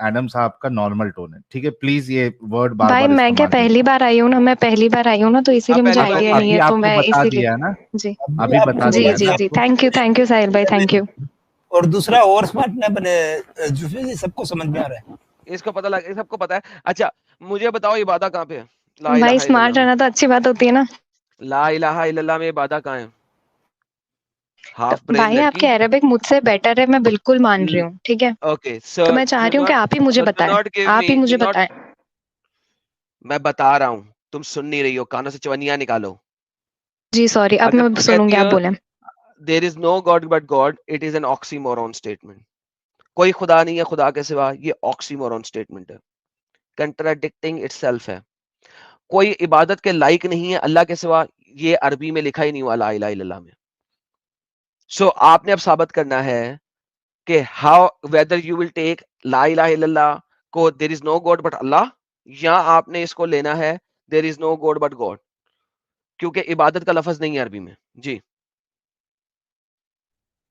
एडम साहब का नॉर्मल टोन है, ठीक है? प्लीज ये वर्ड बार भाई बार मैं क्या इस्तेमाल नहीं पहली बार आई हूँ ना, मैं पहली बार आई हूँ ना, तो इसीलिए आप मुझे पहली बार आइडिया नहीं नहीं आई। है, अभी तो आपको मैं बता इसीलिए। दिया ना, जी अभी आप बता जी दिया जी ना जी, आपको। थैंक यू साहिल भाई, थैंक यू। और दूसरा और स्मार्ट ना बने जूफी जी, सबको समझ में आ रहा है। इसको पता लग, सबको पता है। अच्छा मुझे बताओ इबादा कहाँ पे है? ला भाई इलाहा स्मार्ट इल्लल्लाह में। रहना तो अच्छी बात होती है ना। ला इलाहा इल्लल्लाह में इबादा कहाँ है? तो हाफ ब्रेन भाई आपकी लड़की। अरेबिक मुझसे बेटर है, मैं बिल्कुल मान रही हूँ, ठीक है। ओके सो तो मैं चाह रही हूँ कि आप ही मुझे डू बताएं, नॉट गिव आप मी, ही डू मुझे नॉट। बताएं। मैं बता रहा हूँ, तुम सुन नहीं रही हो, कानों से चवनिया निकालो। जी सॉरी, अब अगर मैं तुम कहती सुनूंगी, आप हो बोले। There is no God but God, it is an oxymoron statement. कोई खुदा नहीं है खुदा के सिवा, ये ऑक्सीमोरॉन स्टेटमेंट है, कंट्राडिक्टिंग इटसेल्फ है। कोई इबादत के लायक नहीं है अल्लाह के सिवा, ये अरबी में लिखा ही नहीं हुआ ला इलाहा इल्लल्लाह में। सो आपने अब साबित करना है कि how whether you will take ला इलाहा इल्लल्लाह को there is no God but Allah, या आपने इसको लेना है there is no God but god, क्योंकि इबादत का लफज नहीं है अरबी में। जी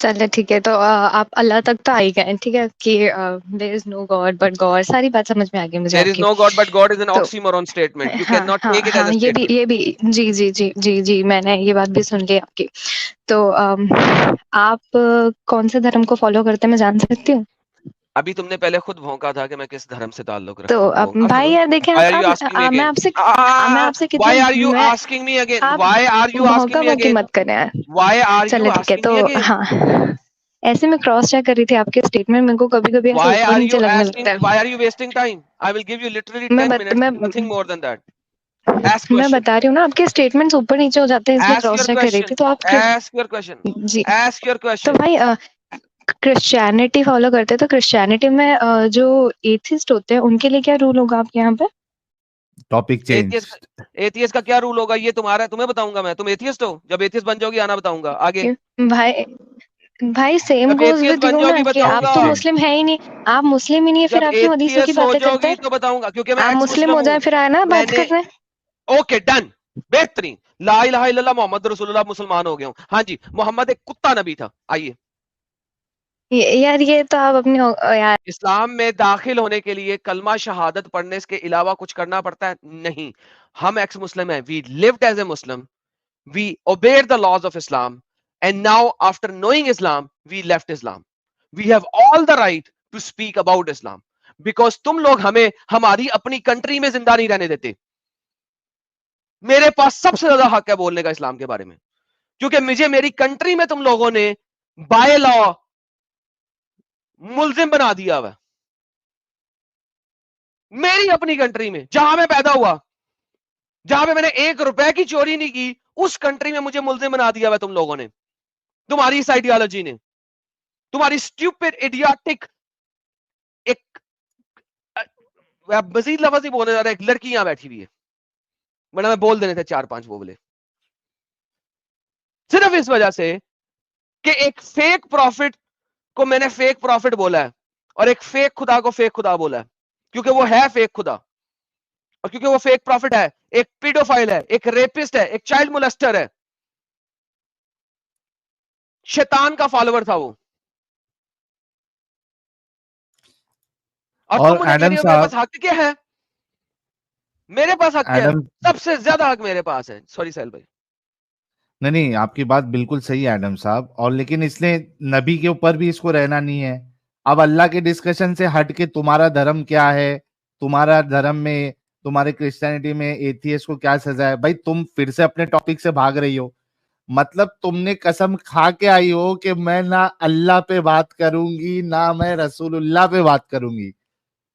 चलिए ठीक है, तो आप अल्लाह तक तो आ ही गए, ठीक है, कि there is no God but God, सारी बात समझ में आ गई मुझे देयर इज आपकी। No God but God is an तो ऑक्सीमोरॉन स्टेटमेंट, यू कैन हाँ नॉट हाँ टेक इट एज हाँ, अ स्टेटमेंट। ये भी जी जी जी जी जी, मैंने ये बात भी सुन ली आपकी। तो आप कौन से धर्म को फॉलो करते हैं, मैं जान सकती हूँ? अभी तुमने पहले खुद भौंका था कि मैं किस धर्म से ताल्लुक तो रखता हूँ। अब भौंका भाई सुनो। यार देखें, Why are you asking me मैं again? आपसे Why are you मैं asking me again? आप Why are you asking भौंका me भौंकी again? मत करें यार। Why are you चले ठीक है, asking तो me again? हाँ, ऐसे में क्रॉस चेक कर रही थी आपके स्टेटमेंट, मेरे को कभी कभी ऐसे Why ऊपर are नीचे you लगने asking? लगता है। Why are you wasting time? I will give you literally मैं 10 बत, minutes, मैं nothing more than that. Ask मैं question. बता रही हूँ ना, आपके स्टेटमेंट्स ऊपर नीचे हो जाते हैं, इसलिए Ask क्रॉस your चेक कर रही question. थी, तो आप Ask your question. जी। Ask your तो question. भाई क्रिश्चियनिटी फॉलो करते हैं, तो क्रिश्चियनिटी में जो एथिस्ट होते हैं उनके लिए क्या रूल होगा आपके यहाँ पे? Topic change. एथियस्ट का क्या रूल होगा ये तुम्हारा, तुम्हें बताऊंगा मैं। तुम एथियस्ट हो, जब एथियस्ट बन जाओगी आना बताऊंगा आगे। भाई भाई सेम जब गोज एथियस्ट विद बन यू ना, जाओगी कि आप बताऊंगा। तो मुस्लिम है ही नहीं, आप मुस्लिम ही नहीं है, फिर जब आप क्यों हदीसों की एथियस्ट हो बातें करते जाओगी हैं? तो बताऊंगा, क्योंकि मैं आप एक्स मुस्लिम मुस्लिम हो हूँ। जाए फिर आए ना बात मैंने करने। ओके डन, बेहतरीन। ला इलाहा इल्लल्लाह मोहम्मद रसूलुल्लाह, मुसलमान हो गया हूँ। हाँ जी, मोहम्मद एक कुत्ता नबी था। आइए, यार ये तो आप अपने यार इस्लाम में दाखिल होने के लिए कलमा शहादत पढ़ने के अलावा कुछ करना पड़ता है? नहीं। हम एक्स मुस्लिम हैं, we lived as a Muslim, we obeyed the laws of Islam, and now after knowing Islam we left Islam. We have all the right to speak about Islam, because तुम लोग हमें हमारी अपनी country में जिंदा नहीं रहने देते। मेरे पास सबसे ज्यादा हक है बोलने का इस्लाम के बारे में, क्योंकि मुझे मेरी कंट्री में तुम लोगों ने बाय लॉ मुल्जिम बना दिया हुआ। मेरी अपनी कंट्री में, जहां मैं पैदा हुआ, जहां पे मैंने 1 रुपए की चोरी नहीं की, उस कंट्री में मुझे मुल्जिम बना दिया हुआ तुम लोगों ने, तुम्हारी इस आइडियोलॉजी ने, तुम्हारी स्ट्यूपिड इडियोटिक एक मजीद लफ्ज ही बोलने जा रहा है, एक लड़की यहां बैठी हुई है, वरना मैं बोल देने थे 4-5 वो बोले, सिर्फ इस वजह से कि एक फेक प्रॉफिट को मैंने फेक प्रॉफिट बोला है, और एक फेक खुदा को फेक खुदा बोला है, क्योंकि वो है फेक खुदा, और क्योंकि वो फेक प्रॉफिट है, एक पीडोफाइल है, एक रेपिस्ट है, एक चाइल्ड मोलेस्टर है, शैतान का फॉलोवर था वो। और और तुम मुझे कह एडम रही हो मेरे पास साहब, हक क्या है? मेरे पास हक क्या है? एडम, सबसे ज्यादा हक मेरे पास है। सॉरी साहिल भाई। नहीं नहीं, आपकी बात बिल्कुल सही है एडम साहब, और लेकिन इसलिए नबी के ऊपर भी इसको रहना नहीं है। अब अल्लाह के डिस्कशन से हट के तुम्हारा धर्म क्या है, तुम्हारा धर्म में, तुम्हारे क्रिश्चियनिटी में एथियस्ट को क्या सजा है, भाई तुम फिर से अपने टॉपिक से भाग रही हो। मतलब तुमने कसम खा के आई हो कि मैं ना अल्लाह पे बात करूंगी ना मैं रसूलुल्लाह पे बात करूंगी।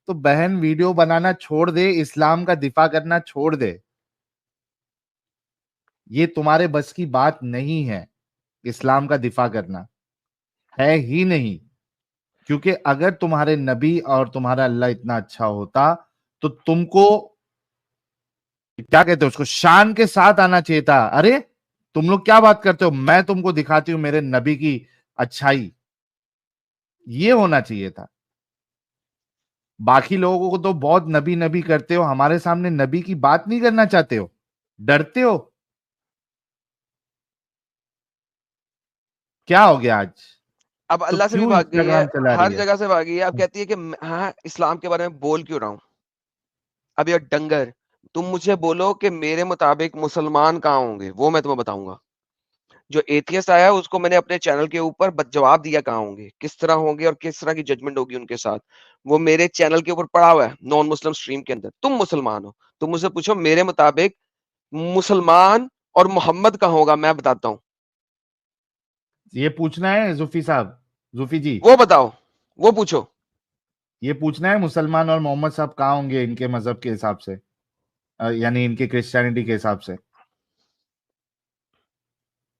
तो बहन वीडियो बनाना छोड़ दे, इस्लाम का दिफा करना छोड़ दे। ये तुम्हारे बस की बात नहीं है, इस्लाम का दिफा करना है ही नहीं। क्योंकि अगर तुम्हारे नबी और तुम्हारा अल्लाह इतना अच्छा होता तो तुमको, क्या कहते हो उसको, शान के साथ आना चाहिए था। अरे तुम लोग क्या बात करते हो, मैं तुमको दिखाती हूं मेरे नबी की अच्छाई, ये होना चाहिए था। बाकी लोगों को तो बहुत नबी नबी करते हो, हमारे सामने नबी की बात नहीं करना चाहते हो, डरते हो। क्या हो गया आज? अब तो अल्लाह से भी क्यों भाग गई है, इंस्टाग्राम चला रही हर है? जगह से भागी है। अब कहती है कि हाँ इस्लाम के बारे में बोल क्यों रहा हूं। अब ये डंगर, तुम मुझे बोलो कि मेरे मुताबिक मुसलमान कहाँ होंगे, वो मैं तुम्हें बताऊंगा। जो एथियस्ट आया है उसको मैंने अपने चैनल के ऊपर जवाब दिया कहाँ होंगे, किस तरह होंगे और किस तरह की जजमेंट होगी उनके साथ। वो मेरे चैनल के ऊपर पड़ा हुआ है नॉन मुस्लिम स्ट्रीम के अंदर। तुम मुसलमान हो, तुम मुझसे पूछो मेरे मुताबिक मुसलमान और मोहम्मद कहाँ होगा, मैं बताता हूँ। ये पूछना है जूफी साहब, जूफी जी, वो बताओ, वो पूछो। ये पूछना है मुसलमान और मोहम्मद साहब कहाँ होंगे इनके मजहब के हिसाब से, यानी इनके क्रिश्चियनिटी के हिसाब से।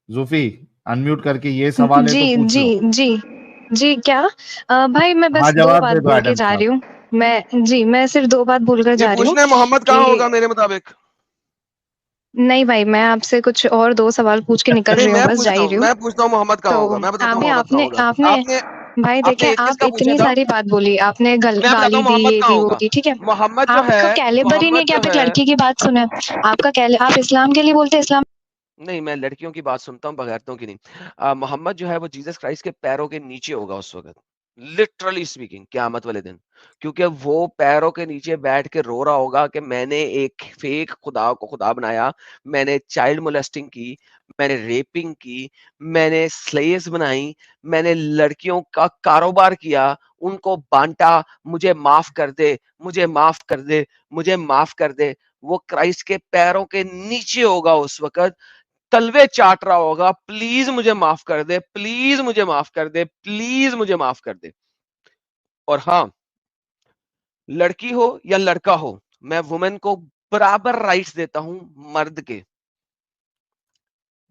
जूफी, अनम्यूट करके, ये सवाल है जी तो पूछ जी लो। जी जी, क्या भाई मैं हाँ, बस दो जवाब बात दे दो बोल के एडम जा साहब। रही हूँ। मैं सिर्फ दो बात बोलकर ये जा रही हूँ पूछना है मोहम्मद कि कहाँ होगा मेरे मुताबिक। नहीं भाई, मैं आपसे कुछ और दो सवाल पूछ के निकल नहीं रही हूँ, बस जा ही रही हूँ। मैं पूछता हूँ मोहम्मद कहाँ तो होगा, मैं बताता हूँ अभी मोहम्मद कहाँ आपने होगा। आपने आपने भाई आपने देखें, एथियस्ट आप का पूछा इतनी था, सारी बात बोली, आपने मैं बताता गाली हूँ दी, मोहम्मद ये कहाँ दी वो होगा। दी, ठीक है। मोहम्मद जो आपका है, कैलिबर ही नहीं है मोहम्मद कि जो आप एक है, लड़की की बात सुने। आप इस्लाम के लिए बोलते हैं, इस्लाम नहीं मैं लड़कियों की बात सुनता हूँ, बगैरतों की नहीं। मोहम्मद जो है वो जीसस क्राइस्ट के पैरों के नीचे होगा उस वक्त, लिटरली स्पीकिंग, क़यामत वाले दिन। क्योंकि वो पैरों के नीचे बैठ के रो रहा होगा कि मैंने एक फेक खुदा को खुदा बनाया, मैंने चाइल्ड मोलेस्टिंग की, मैंने रेपिंग की, मैंने स्लेव्स बनाई, मैंने लड़कियों का कारोबार किया, उनको बांटा, मुझे माफ कर दे, मुझे माफ कर दे, मुझे माफ कर दे। वो क्राइस्ट के पैरों के नीचे होगा उस वक्त, तलवे चाट रहा होगा, प्लीज मुझे माफ कर दे, प्लीज मुझे माफ कर दे, प्लीज मुझे माफ कर दे। और हाँ, लड़की हो या लड़का हो, मैं वुमेन को बराबर राइट्स देता हूं मर्द के,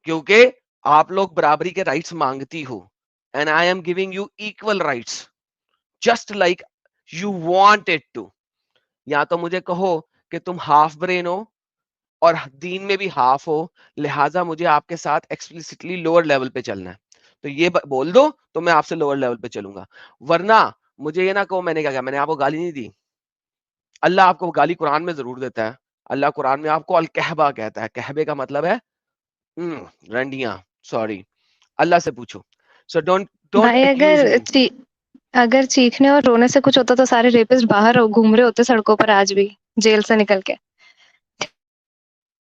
क्योंकि आप लोग बराबरी के राइट्स मांगती हो, and I am giving you equal rights just like you want it to. या तो मुझे कहो कि तुम हाफ ब्रेन हो और दीन में भी हाफ हो, लिहाजा मुझे आपके साथ एक्सप्लिसिटली लोअर लेवल पे चलना है, तो ये बोल दो तो मैं आपसे लोअर लेवल पे चलूंगा। वरना मुझे ये ना कहो मैंने क्या कहा, मैंने आपको गाली नहीं दी। अल्लाह आपको गाली कुरान में जरूर देता है। अल्लाह कुरान में आपको अल कहबा कहता है, कहबे का मतलब है रंडियां, सॉरी। अल्लाह से पूछो। सो डोंट डोंट भाई एक्यूज मी। अगर चीखने और रोने से कुछ होता तो सारे रेपिस्ट बाहर घूम रहे होते सड़कों पर आज भी, जेल से निकल के।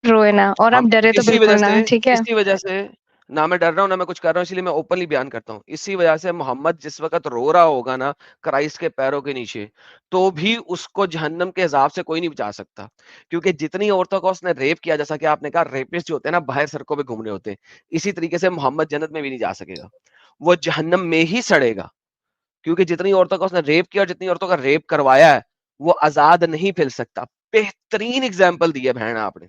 रोए ना, और आप हम डरे तो बिल्कुल ना, ठीक है। इसी वजह से ना मैं डर रहा हूँ ना मैं कुछ कर रहा हूँ, इसलिए मैं ओपनली बयान करता हूँ। इसी वजह से मोहम्मद जिस वक्त रो रहा होगा ना क्राइस्ट के पैरों के नीचे, तो भी उसको जहन्नम के अजाब से कोई नहीं बचा सकता। क्योंकि जितनी औरतों का उसने रेप किया, जैसा कि आपने कहा रेपिस्ट जो होते हैं ना बाहर सड़कों पे घूम रहे होते हैं, इसी तरीके से मोहम्मद जन्नत में भी नहीं जा सकेगा, वो जहन्नम में ही सड़ेगा। क्योंकि जितनी औरतों का उसने रेप किया और जितनी औरतों का रेप करवाया है, वो आजाद नहीं फिर सकता। बेहतरीन एग्जाम्पल दी है बहन आपने,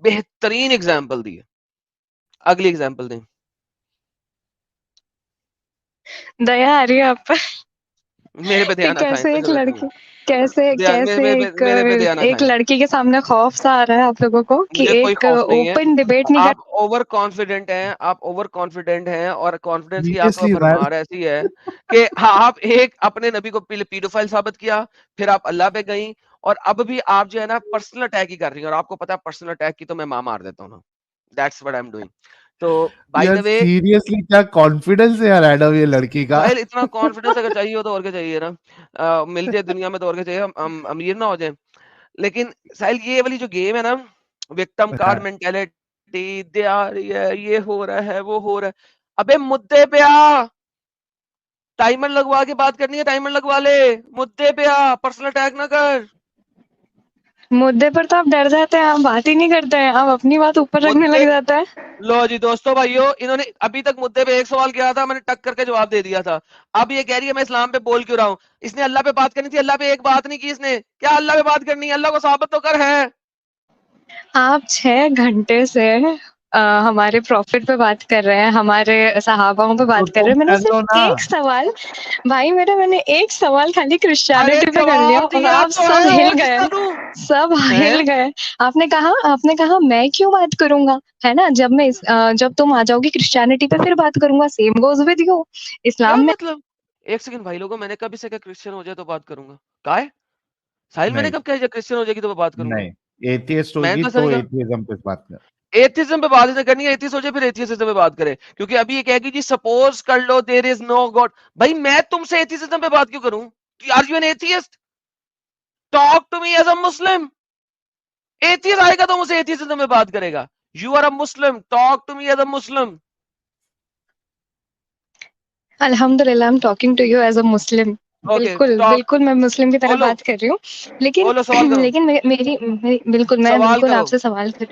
बेहतरीन एग्जाम्पल दी है। अगली एग्जाम्पल दें। दया आ रही है आप पर मेरे पे कि ध्यान ना खाएं, कैसे कोई एक जरूरत नहीं लड़की, है। कैसे ध्यान कैसे मेरे पे ध्यान ना एक खाएं। लड़की के सामने खौफ सा आ रहा है आप लोगों को कि मुझे कोई एक खौफ नहीं है। ओपन डिबेट नहीं कर। आप ओवर कॉन्फिडेंट हैं, आप ओवर कॉन्फिडेंट हैं, और कॉन्फिडेंस की आपको सीरियसली मैन, भरमार ऐसी है कि हाँ, आप एक अपने नबी को पीडोफाइल साबित किया, फिर आप अल्लाह पे गई, और अब भी आप जो है ना पर्सनल अटैक ही कर रही हैं, और आपको पता है पर्सनल अटैक की तो मैं मार देता हूँ ना। That's what I am doing. तो बाय यार द वे सीरियसली क्या कॉन्फिडेंस है यार एडम ये लड़की का। भाई, इतना कॉन्फिडेंस अगर चाहिए हो तो और क्या चाहिए ना। मिल जाए दुनिया में तो और क्या चाहिए, हम अमीर ना हो जाए। लेकिन साहिल ये वाली जो गेम है ना, विक्टिम कार्ड मेंटेलिटी, ये हो रहा है, वो हो रहा है। अबे मुद्दे पे आ, टाइमर लगवा के बात करनी है, टाइमर लगवा ले, मुद्दे पे आ, पर्सनल अटैक ना कर। मुद्दे पर तो आप डर जाते हैं, आप बात ही नहीं करते हैं, आप अपनी बात ऊपर रखने मुद्दे लग जाते हैं। लो जी दोस्तों भाइयों, इन्होंने अभी तक मुद्दे पे एक सवाल किया था, मैंने टक करके जवाब दे दिया था। अब ये कह रही है मैं इस्लाम पे बोल क्यों रहा हूं। इसने अल्लाह पे बात करनी थी, अल्लाह पे एक बात नहीं की इसने। क्या अल्लाह पे बात करनी है? अल्लाह को साबित तो कर है। आप 6 घंटे से हमारे प्रॉफिट पे बात कर रहे हैं, हमारे सहाबाओं पे तो बात कर रहे तुम हैं। मैंने कर लो सिर्फ ना। एक सवाल, भाई मैंने एक सवाल खाली अरे क्रिश्चियनिटी पे कर लिया जवाब और दिया आप तो सब है, हिल और गए, किसका दूं? सब हिल हैं? गए। आपने कहा मैं क्यों बात करूंगा, है ना? जब तुम आ जाओगी क्रिश्चियनिटी पे फिर बात करूंगा। Same goes with you. क्या इस्लाम में मतलब? एक सेकंड भाई लोगों, मैंने कभी से क्या क्रिश्चियन हो जाए तो बात करूंगा? क्या है साहिल, मैंने नहीं कब कहा क्रिश्चियन हो जाएगी तो मैं बात करूंगा? नहीं, एथियस्ट मैंने होगी तो तो समझा एथियज्म पे बात कर। एथिज्म पे बात नहीं करनी है, एथियस्ट हो जाए फिर एथियसिज्म पे बात करें। क्योंकि अभी ये कहेगी जी सपोज कर लो देयर इज नो गॉड। भाई मैं तुमसे एथियसिज्म पे बात क्यों करूं? Are you an atheist? Talk to me as a Muslim. Atheist आएगा तो मुझसे एथियसिज्म पे बात करेगा। You are a Muslim, talk to me as a Muslim. अल्हम्दुलिल्लाह I am talking to you as a Muslim. Okay बिल्कुल talk. बिल्कुल मैं मुस्लिम की तरह बोलो बात कर रही हूँ। लेकिन बोलो, सवाल करो, लेकिन बिल्कुल मैं सवाल बिल्कुल करो। आपसे सवाल कर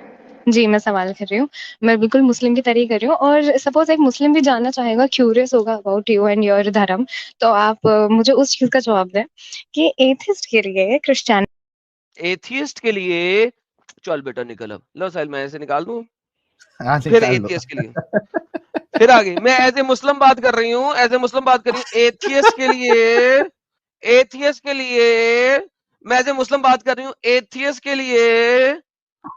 जी, मैं सवाल कर रही हूँ। मैं बिल्कुल मुस्लिम की तरह ही कर रही हूँ, और सपोज एक मुस्लिम भी जानना चाहेगा, क्यूरियस होगा अबाउट यू एंड योर धर्म, तो आप मुझे उस चीज का जवाब दें कि एथिस्ट के लिए क्रिश्चियन एथियस्ट के लिए चल बेटा निकल, अब लो साहिल मैं ऐसे निकाल दूं। हाँ फिर निकाल लो। एथियस्ट के लिए, फिर आगे मैं एज ए मुस्लिम बात कर रही हूँ, एज ए मुस्लिम बात कर रही हूँ। एथियस्ट के लिए, एथियस्ट के लिए मैं एज ए मुस्लिम बात कर रही हूँ। एथियस्ट के लिए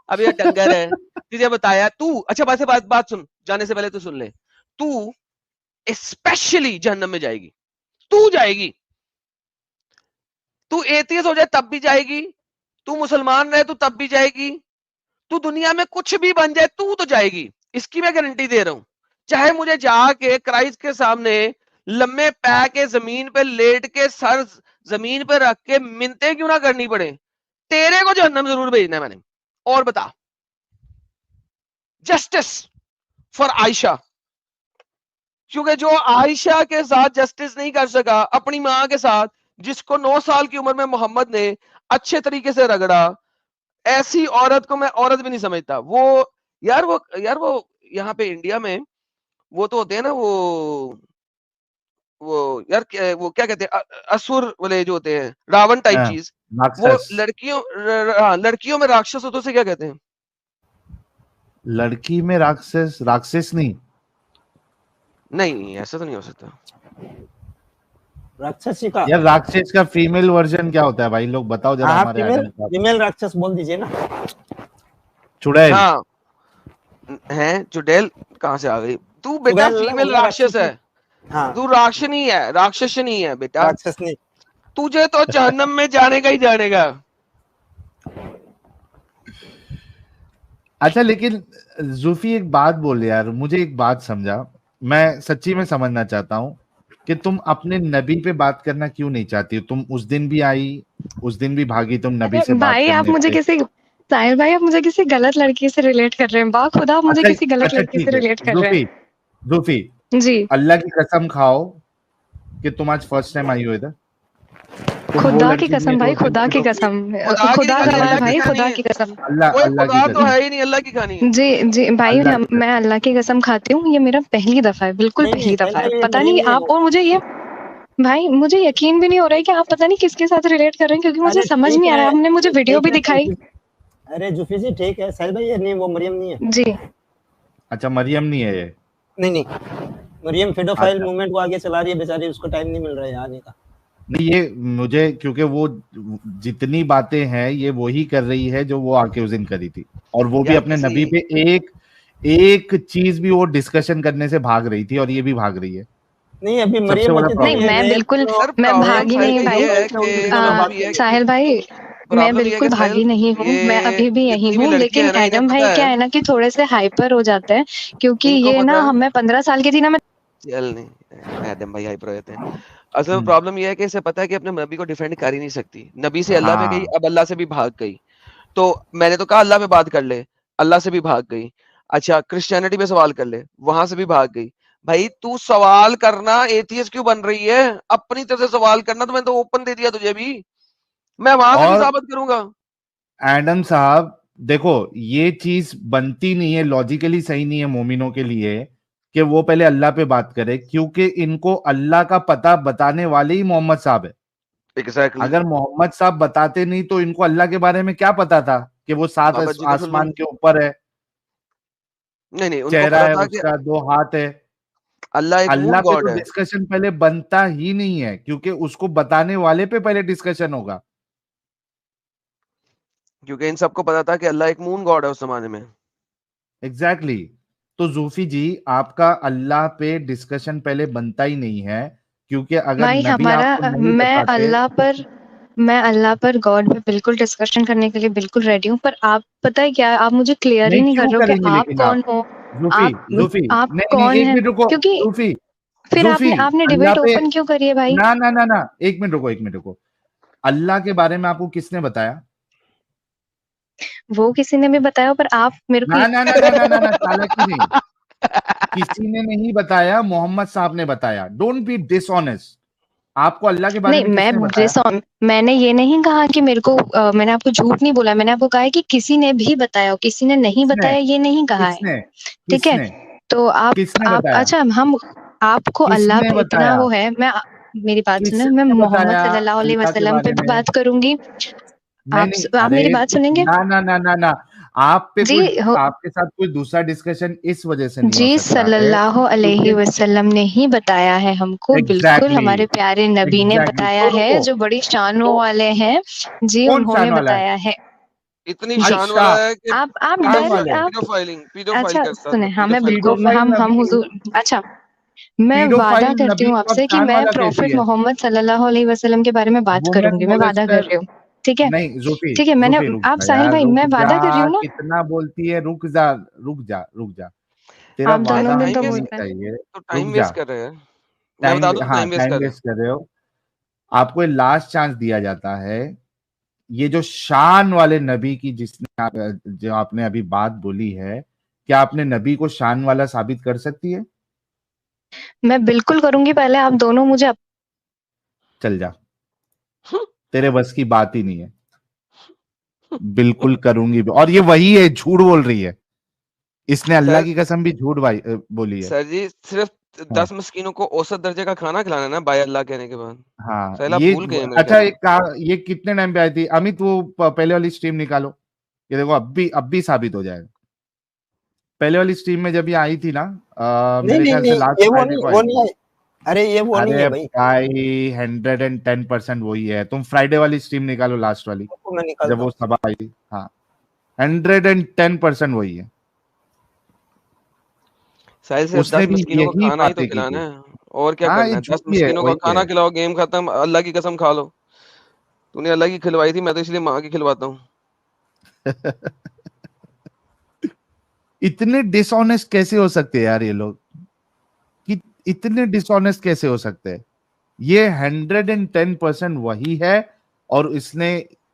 अब ये डंगर है, तुझे बताया तू। अच्छा बात सुन, जाने से पहले तू सुन ले। तू स्पेशली जहन्नम में जाएगी, तू जाएगी। तू एथियस्ट हो जाए तब भी जाएगी, तू मुसलमान रहे तू तब भी जाएगी, तू दुनिया में कुछ भी बन जाए तू तो जाएगी। इसकी मैं गारंटी दे रहा हूं। चाहे मुझे जाके क्राइस्ट के सामने लम्बे पै के जमीन पे लेट के सर जमीन पे रख के मिन्नतें क्यों ना करनी पड़े, तेरे को जहन्नम जरूर भेजना है मैंने। और बता, जस्टिस फॉर आयशा। क्योंकि जो आयशा के साथ जस्टिस नहीं कर सका अपनी मां के साथ, जिसको 9 साल की उम्र में मोहम्मद ने अच्छे तरीके से रगड़ा, ऐसी औरत को मैं औरत भी नहीं समझता। वो यहाँ पे इंडिया में वो तो होते हैं ना, वो यार वो क्या कहते हैं, असुर वाले जो होते हैं, रावण टाइप हाँ, चीज। वो राक्षस। लड़कियों में राक्षस होते उसे क्या कहते हैं? लड़की में राक्षस, राक्षस नहीं। नहीं ऐसा तो नहीं हो सकता। राक्षसी का। यार राक्षस का फीमेल वर्जन क्या होता है भाई, लोग बताओ जरा हाँ, हमारे फीमेल आदम साहब। फीमेल राक्षस बोल दीजिए ना। चुड़ैल। हाँ है, चुड़ैल कहाँ से आ गई? तू बेटा चुड़ैल ना, फीमेल मतलब राक्षस है, हाँ, तू राक्षनी है, राक्षसनी है बेटा। राक्षस नहीं। तुझे तो जहन्नम में जाने का ही जानेगा। अच्छा लेकिन जूफी एक बात बोल यार, मुझे एक बात समझा, मैं सच्ची में समझना चाहता हूँ कि तुम अपने नबी पे बात करना क्यों नहीं चाहती हो? तुम उस दिन भी आई, उस दिन भी भागी तुम नबी अरे से बात भाई, आप करने मुझे पे। किसी साहिल भाई, आप मुझे किसी गलत लड़की से रिलेट कर रहे हैं। खुदा आप मुझे अच्छा किसी गलत अच्छा लड़की से ठीक है, रिलेट कर रहे जूफी जूफी हैं जी। अल्लाह की कसम खाओ कि तुम आज फर्स्ट टाइम आई हो इधर। तुम वो खुदा की लड़की नहीं कसम है जो भाई, उस दिन खुदा की पीडो कसम, खुदा की खुदा कहानी, गवाह अल्लाह की भाई, कहानी खुदा है। की कसम। कोई अल्लाह की खुदा तो कसम, है ही नहीं, अल्लाह की कहानी है। जी जी भाई, अल्लाह की कसम। मैं अल्लाह की कसम खाती हूँ, ये मेरा पहली दफा है, बिल्कुल नहीं नहीं, पहली दफा है। पहले ये पता मरियम नहीं नहीं है आप, वो। और मुझे ये भाई मुझे यकीन भी नहीं हो रहा है कि आप पता नहीं किसके साथ रिलेट कर रहे हैं, क्योंकि मुझे अरे समझ ठीक नहीं आ रहा है, है। आपने मुझे वीडियो ठीक भी है दिखाई। अरे जुफी जी ठीक है, साहिल भाई ये नहीं, वो मरियम नहीं है। जी अच्छा मरियम नहीं है ये। नहीं नहीं, मरियम फेडोफाइल अच्छा मूवमेंट को आगे चला रही है बेचारी, उसको टाइम नहीं मिल रहा है आने का। नहीं, ये मुझे क्योंकि वो जितनी बातें हैं ये वही कर रही है जो वो आके उस दिन करी थी, और वो भी यार अपने किसी नबी पे एक एक चीज भी वो डिस्कशन करने से भाग रही थी, और ये भी भाग रही है। नहीं अभी सबसे मरियम बड़ा होती तो नहीं प्रॉब्लम ये मैं रेप बिल्कुल तो सर मैं प्रॉब्लम भागी साहिल नहीं ये भाई। है बात कि साहिल भाई मैं प्रॉब्लम ये है बिल्कुल कि साहिल भागी नहीं हूँ, मैं ये अभी भी यही जितनी भी हूँ, लड़कियां लेकिन है ना इन्हें एडम पता भाई क्या है, है ना कि थोड़े से हाइपर हो जाते हैं, क्योंकि इनको ये ना पता है मैं 15 साल की थी ना, मैं चल नहीं एडम भाई हाइपर हो जाते हैं। असल में हम्म, प्रॉब्लम ये है कि इसे पता है कि अपने नबी को डिफेंड कर ही नहीं सकती, नबी से अल्लाह पे गई, हाँ अब अल्लाह से भी भाग गई। तो मैंने तो कहा अल्लाह पे बात कर ले, अल्लाह से भी भाग गई। अच्छा क्रिश्चियनिटी पे सवाल कर ले, वहां से भी भाग गई। भाई तू सवाल करना एथियस्ट क्यों बन रही है? अपनी तरफ से सवाल करना, तो मैंने तो ओपन दे दिया तुझे भी, मैं वहां से भी और साबित करूंगा। एडम साहब देखो, ये चीज बनती नहीं है, लॉजिकली सही नहीं है मोमिनों के लिए कि वो पहले अल्लाह पे बात करे, क्योंकि इनको अल्लाह का पता बताने वाले ही मोहम्मद साहब है। एग्जैक्टली अगर मोहम्मद साहब बताते नहीं तो इनको अल्लाह के बारे में क्या पता था कि वो सात बाबा जी का फुल्लू, आसमान के ऊपर है, नहीं नहीं उनको चेहरा पता है था कि उसका, 2 हाथ है। अल्लाह एक अल्लाह मून पे तो गॉड है। डिस्कशन पहले बनता ही नहीं है, क्योंकि उसको बताने वाले पे पहले डिस्कशन होगा। क्योंकि इन सबको पता था कि अल्लाह एक मून गॉड है उस जमाने में। Exactly exactly. तो जूफी जी, आपका अल्लाह पे डिस्कशन पहले बनता ही नहीं है, क्योंकि अगर भाई नबी हमारा आपको नहीं बताते। मैं अल्लाह पर गॉड पे बिल्कुल डिस्कशन करने के लिए बिल्कुल रेडी हूँ, पर आप पता है क्या, आप मुझे क्लियर ही नहीं नहीं कर क्यों रहे हो कि करेंगे आप लेकिन कौन हो। जूफी जूफी आप नहीं नहीं, कौन एक है, मिनट रुको। क्योंकि जूफी फिर जूफी, आपने आपने अल्लाह डिबेट पे, ओपन क्यों करी है भाई? ना ना ना ना, एक मिनट रुको, एक मिनट रुको। अल्लाह के बारे में आपको किसने बताया? वो किसी ने भी बताया, पर आप मेरे ना को ना ना ना ना ना ना, चालाकी नहीं, किसी ने नहीं बताया, मोहम्मद साहब ने बताया। Don't be dishonest. आपको अल्लाह के बारे नहीं, में किसने बताया? मैंने ये नहीं कहा कि मेरे को मैंने आपको झूठ नहीं बोला, मैंने आपको कहा है कि किसी ने भी बताया, किसी ने नहीं किसने बताया ये नहीं कहा है। किसने ठीक है, किसने तो किसने आप बताया? अच्छा, हम आपको अल्लाह किसने पे इतना बताया? वो है, मैं मेरी बात सुने, मैं किसने मोहम्मद बताया सल्लल्लाहु अलैहि अल्लाह के वसल्लम पे बारे भी में? बात करूंगी। नहीं नहीं, आप अरे मेरी बात सुनेंगे? ना ना ना ना ना, आप पे जी कोई, हो, आपके साथ कोई दूसरा डिस्कशन इस वजह से नहीं जी हो सकता है सल्लल्लाहु अलैहि क्योंकि वसल्लम ने ही बताया है हमको, बिल्कुल एग्जैक्टली हमारे प्यारे नबी ने एग्जैक्टली। बताया तो है, रुको, जो बड़ी शानों तो वाले हैं जी, कौन उन्होंने शान वाला है? बताया है इतनी जी। शान अच्छा, वाला है कि आप शान डर वाले? आप पीडोफाइल अच्छा करता था, सुने, हाँ मैं पीडोफाइल बिल्कुल, करता था। पीडोफाइल हम नबी, हुजूर, अच्छा मैं वादा पीडोफाइल करती नबी हूँ को आप आपसे कि शान मैं वाला कहती प्रॉफिट है? मोहम्मद सल्लल्लाहु अलैहि वसल्लम के बारे में बात वुमेन करूंगी, मैं वादा कर मोलेस्टर? रही हूँ। ठीक है, नहीं जूफी, ठीक है, मैंने, जूफी रुक आप जा साहिल यार, भाई, रुक मैं जा। वादा कर रही हूँ ना, कितना बोलती है, रुक जा, रुक जा, रुक जा। तेरा आप साहिल वादा दोनों दिन टाइम का हमें वेस्ट, नहीं बोलते हैं। चाहिए। तो रुक टाइम जा। वेस्ट कर रहे हैं। मैं टाइम, बता दूं तो हाँ टाइम वेस्ट टाइम कर रहे हैं। वेस्ट कर रहे हो। आपको लास्ट चांस दिया जाता है। ये जो शान वाले नबी की जो आपने अभी बात बोली है, क्या आपने नबी को शान वाला साबित कर सकती है? मैं बिल्कुल करूंगी, पहले आप दोनों मुझे चल जा, तेरे बस की बात ही नहीं है। बिल्कुल करूंगी भी, और ये वही है, झूठ बोल रही है। इसने अल्लाह सर की कसम भी झूठ बोली है। सर जी सिर्फ हाँ 10 मिस्किनों को औसत दर्जे का खाना खिलाना है ना बाय अल्लाह कहने के बाद। हाँ, साहिल आप ये भूल गए हैं मेरे अच्छा, ख्याल में। ये कितने टाइम पे आई थी अमित? वो पहले वाली स्ट्रीम निकालो, ये देखो अब भी साबित हो जाएगा। पहले वाली स्ट्रीम में जब ये आई थी ना, नहीं मेरे नहीं ख्याल से नहीं, लास्ट ये फ्राइडे को आई वो थी। नहीं है। अरे ये वो नहीं है अरे भाई, भाई, 110% वही है। तुम फ्राइडे वाली स्ट्रीम निकालो, लास्ट वाली, आपको मैं जब निकालता वो हूँ। सभा आई थी। हाँ, 110% वही है। साहिल सिर्फ उसने 10 भी मिस्किनों को यही खाना ही तो बातें की खिलाना थी। है, और क्या हाँ, करना ये है? 10 झूठी है, मिस्किनों का वही खाना है। खिलाओ, गेम खत्म, अल्लाह की कसम खा लो। तूने अल्लाह की खिलवाई थी, मैं तो इसलिए माँ की खिलवाता हूँ। इतने डिसऑनेस्ट कैसे हो सकते हैं यार ये लोग? कि इतने डिसऑनेस्ट कैसे हो सकते हैं? ये 110% वही है। और इसने,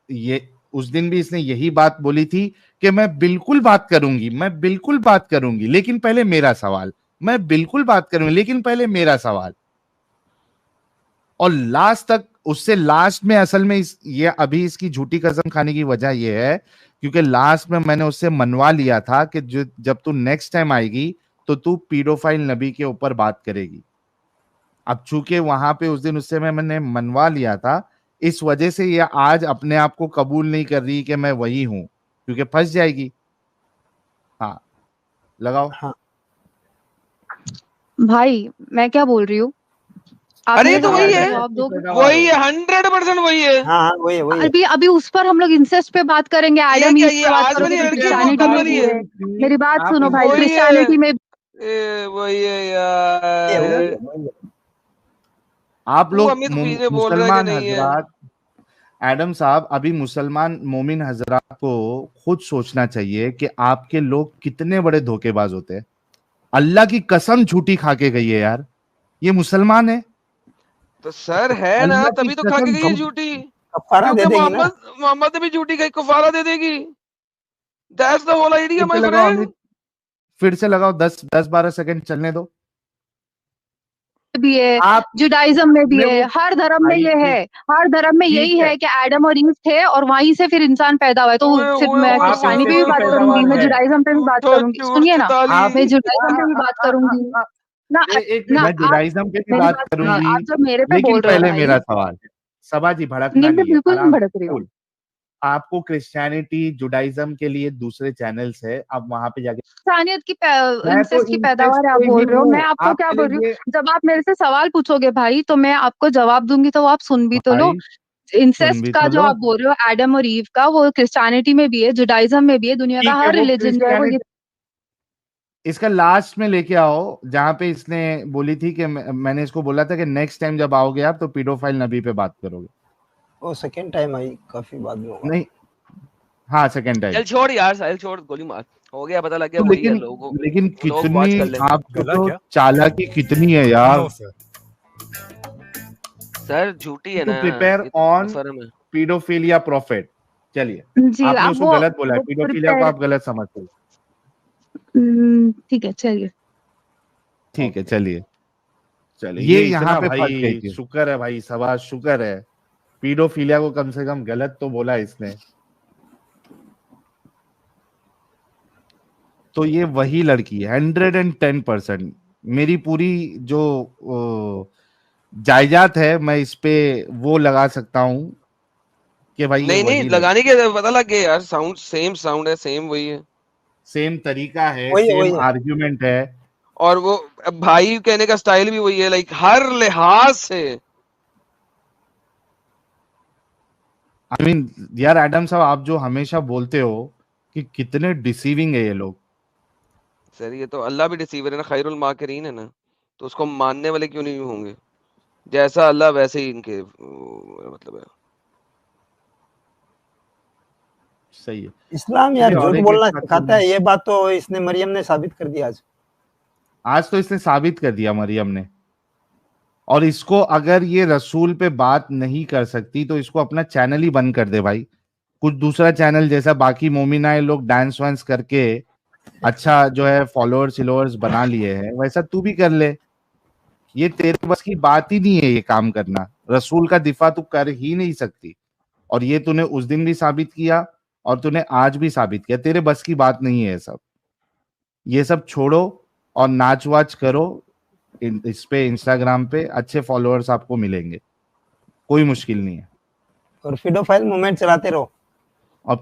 ये उस दिन भी इसने यही बात बोली थी कि मैं बिल्कुल बात करूंगी, मैं बिल्कुल बात करूंगी, लेकिन पहले मेरा सवाल। मैं बिल्कुल बात करूंगी, लेकिन पहले मेरा सवाल। और लास्ट तक, उससे लास्ट में असल में ये अभी इसकी झूठी कसम खाने की वजह ये है, क्योंकि लास्ट में मैंने उससे मनवा लिया था कि जो जब तू नेक्स्ट टाइम आएगी तो तू पीडोफाइल नबी के ऊपर बात करेगी। अब चूंकि वहां पे उस दिन उससे मैंने मनवा लिया था, इस वजह से ये आज अपने आप को कबूल नहीं कर रही कि मैं वही हूं, क्योंकि फंस जाएगी। हाँ, लगाओ। हाँ भाई मैं क्या बोल रही हूँ, आप अरे ये मेरे तो सवाल वही का है, जवाब दोगे? वही है, 100% वही है। हाँ हाँ, वही है। अभी अभी उस पर हम लोग इंसेस्ट पे बात करेंगे, ये आइडम क्या, ईव ये पे बात आज वाली करोगे, फिर लड़की है वो क्रिश्चियनिटी कल में वाली भी है? है। मेरी बात आप सुनो भाई, वही है, क्रिश्चियनिटी में वही है ये यार। वही है। आप तू लोग अमित पीछे बोल रहा है कि मुसलमान नहीं है? हजरात, एडम साहब, अभी मुसलमान मोमिन हजरात को खुद सोचना चाहिए कि आपके लोग कितने बड़े धोखेबाज होते हैं। अल्लाह की कसम झूठी खा के गई है यार, ये मुसलमान है। तो सर है ना, अल्लाह की तभी तो खा के कसम गई है झूठ। झूठी, कफारा दे क्योंकि देगी ना। मोहम्मद ने भी झूठी कही, कफारा दे देगी। दैट्स द होल आइडिया फिर माय से लगाओ फ्रेंड। अमित, फिर से लगाओ, 10-12 सेकंड चलने दो। भी है, आप जुडाइज्म में भी ने है, वो हर धर्म में भाई ये है, हर धर्म में यही ठीक है, है कि एडम और ईव थे और वहीं से फिर इंसान पैदा हुआ है। तो ओए सिर्फ ओए मैं ओए आप ओए क्रिश्चियनी पे ओए भी इंसेस्ट की बात ओए करूंगी, पैदावार मैं ओए, है। जुडाइज्म पे भी बात झूठो करूंगी, झूठ सुनिए ना, चिताली। आप मैं जुडाइज्म पे भी बात करूंगी ना। एक मिनट, ना मैं आप जुडाइज्म पे भी मेरी बात बात सुनिए, करूंगी, आप जब मेरे पे लेकिन बोल रहे हो पहले भाई, मेरा सवाल, सबा जी भड़कना नहीं मैं नहीं है, बिल्कुल नहीं आराम से, भड़क रही हूँ। कूल। आपको क्रिश्चियनिटी जुडाइज्म के लिए दूसरे चैनल्स है, आप वहां पे जाके, इंसानियत की मैं तो इंसेस्ट की इंसेस्ट पैदावार है आप पे ही बोल रहे हो, हूँ। मैं आपको क्या आपके बोल रही लिए ये हूँ, जब आप मेरे से सवाल पूछोगे भाई तो मैं आपको जवाब दूंगी, तो वो आप सुन भी तो लो। भाई सुन इंसेस्ट भी का तो जो लो। आप बोल रहे हो एडम और ईव का, वो क्रिश्चियनिटी में भी है, जुडाइज्म में भी है, दुनिया का ठीक है, हर वो रिलीजन जो है वो ये। क्रिश्चियनिटी, इसका लास्ट में लेके आओ, जहां पे इसने बोली थी कि मैंने इसको बोला था कि नेक्स्ट टाइम जब आओगे आप तो पीडोफाइल नबी पे बात करोगे। वो सेकंड टाइम आई, काफी बाद में होगा। नहीं, हाँ सेकंड टाइम। चल छोड़ यार, साहिल छोड़, गोली मार, हो गया, पता लग गया तो वही है, लेकिन लोगों लेकिन लोग वॉच कर कितनी लेंगे। आपकी तो चालाकी कितनी है यार। No sir. सर झूठी है टू ना, प्रिपेयर ये तो ऑन फर्म है। Paedophilia profit. चलिए, जी आपने आप उसको गलत बोला है, वो पीडोफिलिया को प्रिपेयर, आप गलत समझते हो। ठीक है चलिए। ठीक है, चलिए चलिए, ये ये यहाँ इतना पे फंस गई भाई थी। शुक्र है भाई, सवाल शुक्र है, पीडोफिलिया को कम से कम गलत तो बोला इसने। तो ये वही लड़की है, 110%। मेरी पूरी जो जायदाद है, मैं इस पे वो लगा सकता हूँ कि भाई ये नहीं नहीं वही लड़की, लगाने के पता लग गया यार, साउंड सेम साउंड है, सेम वही है। सेम तरीका है, वही सेम है। आर्ग्यूमेंट है। और वो भाई कहने का स्टाइल भी वही है, लाइक हर लिहाज से। आई मीन यार एडम साहब, आप जो हमेशा बोलते हो कि कितने डिसीविंग है ये लोग। सर ये तो अल्लाह भी डिसीवर है ना, खैरुल माकिरीन है ना, तो उसको मानने वाले क्यों नहीं होंगे? जैसा अल्लाह वैसे ही इनके मतलब है। सही है। इस्लाम यार चलिए, और झूठ एक बोलना बात सिखाता है, ये बात तो इसने मरियम ने साबित कर दी आज। आज तो इसने साबित कर दिया मरियम ने। और इसको अगर ये रसूल पे बात नहीं कर सकती तो इसको अपना चैनल ही बंद कर दे भाई। कुछ दूसरा चैनल, जैसा बाकी मोमिनाए लोग डांस वांस करके अच्छा जो है फॉलोअर्स बना लिए हैं, वैसा तू भी कर ले। ये तेरे बस की बात ही नहीं है ये काम करना। रसूल का दिफा तू कर ही नहीं सकती, और ये तूने उस दिन भी साबित किया और तूने आज भी साबित किया। तेरे बस की बात नहीं है ये सब छोड़ो और नाच वाच करो। इस पे इंस्टाग्राम पे अच्छे फॉलोअर्स आपको मिलेंगे, कोई मुश्किल नहीं है। और फिडोफाइल मूवमेंट चलाते रहो। और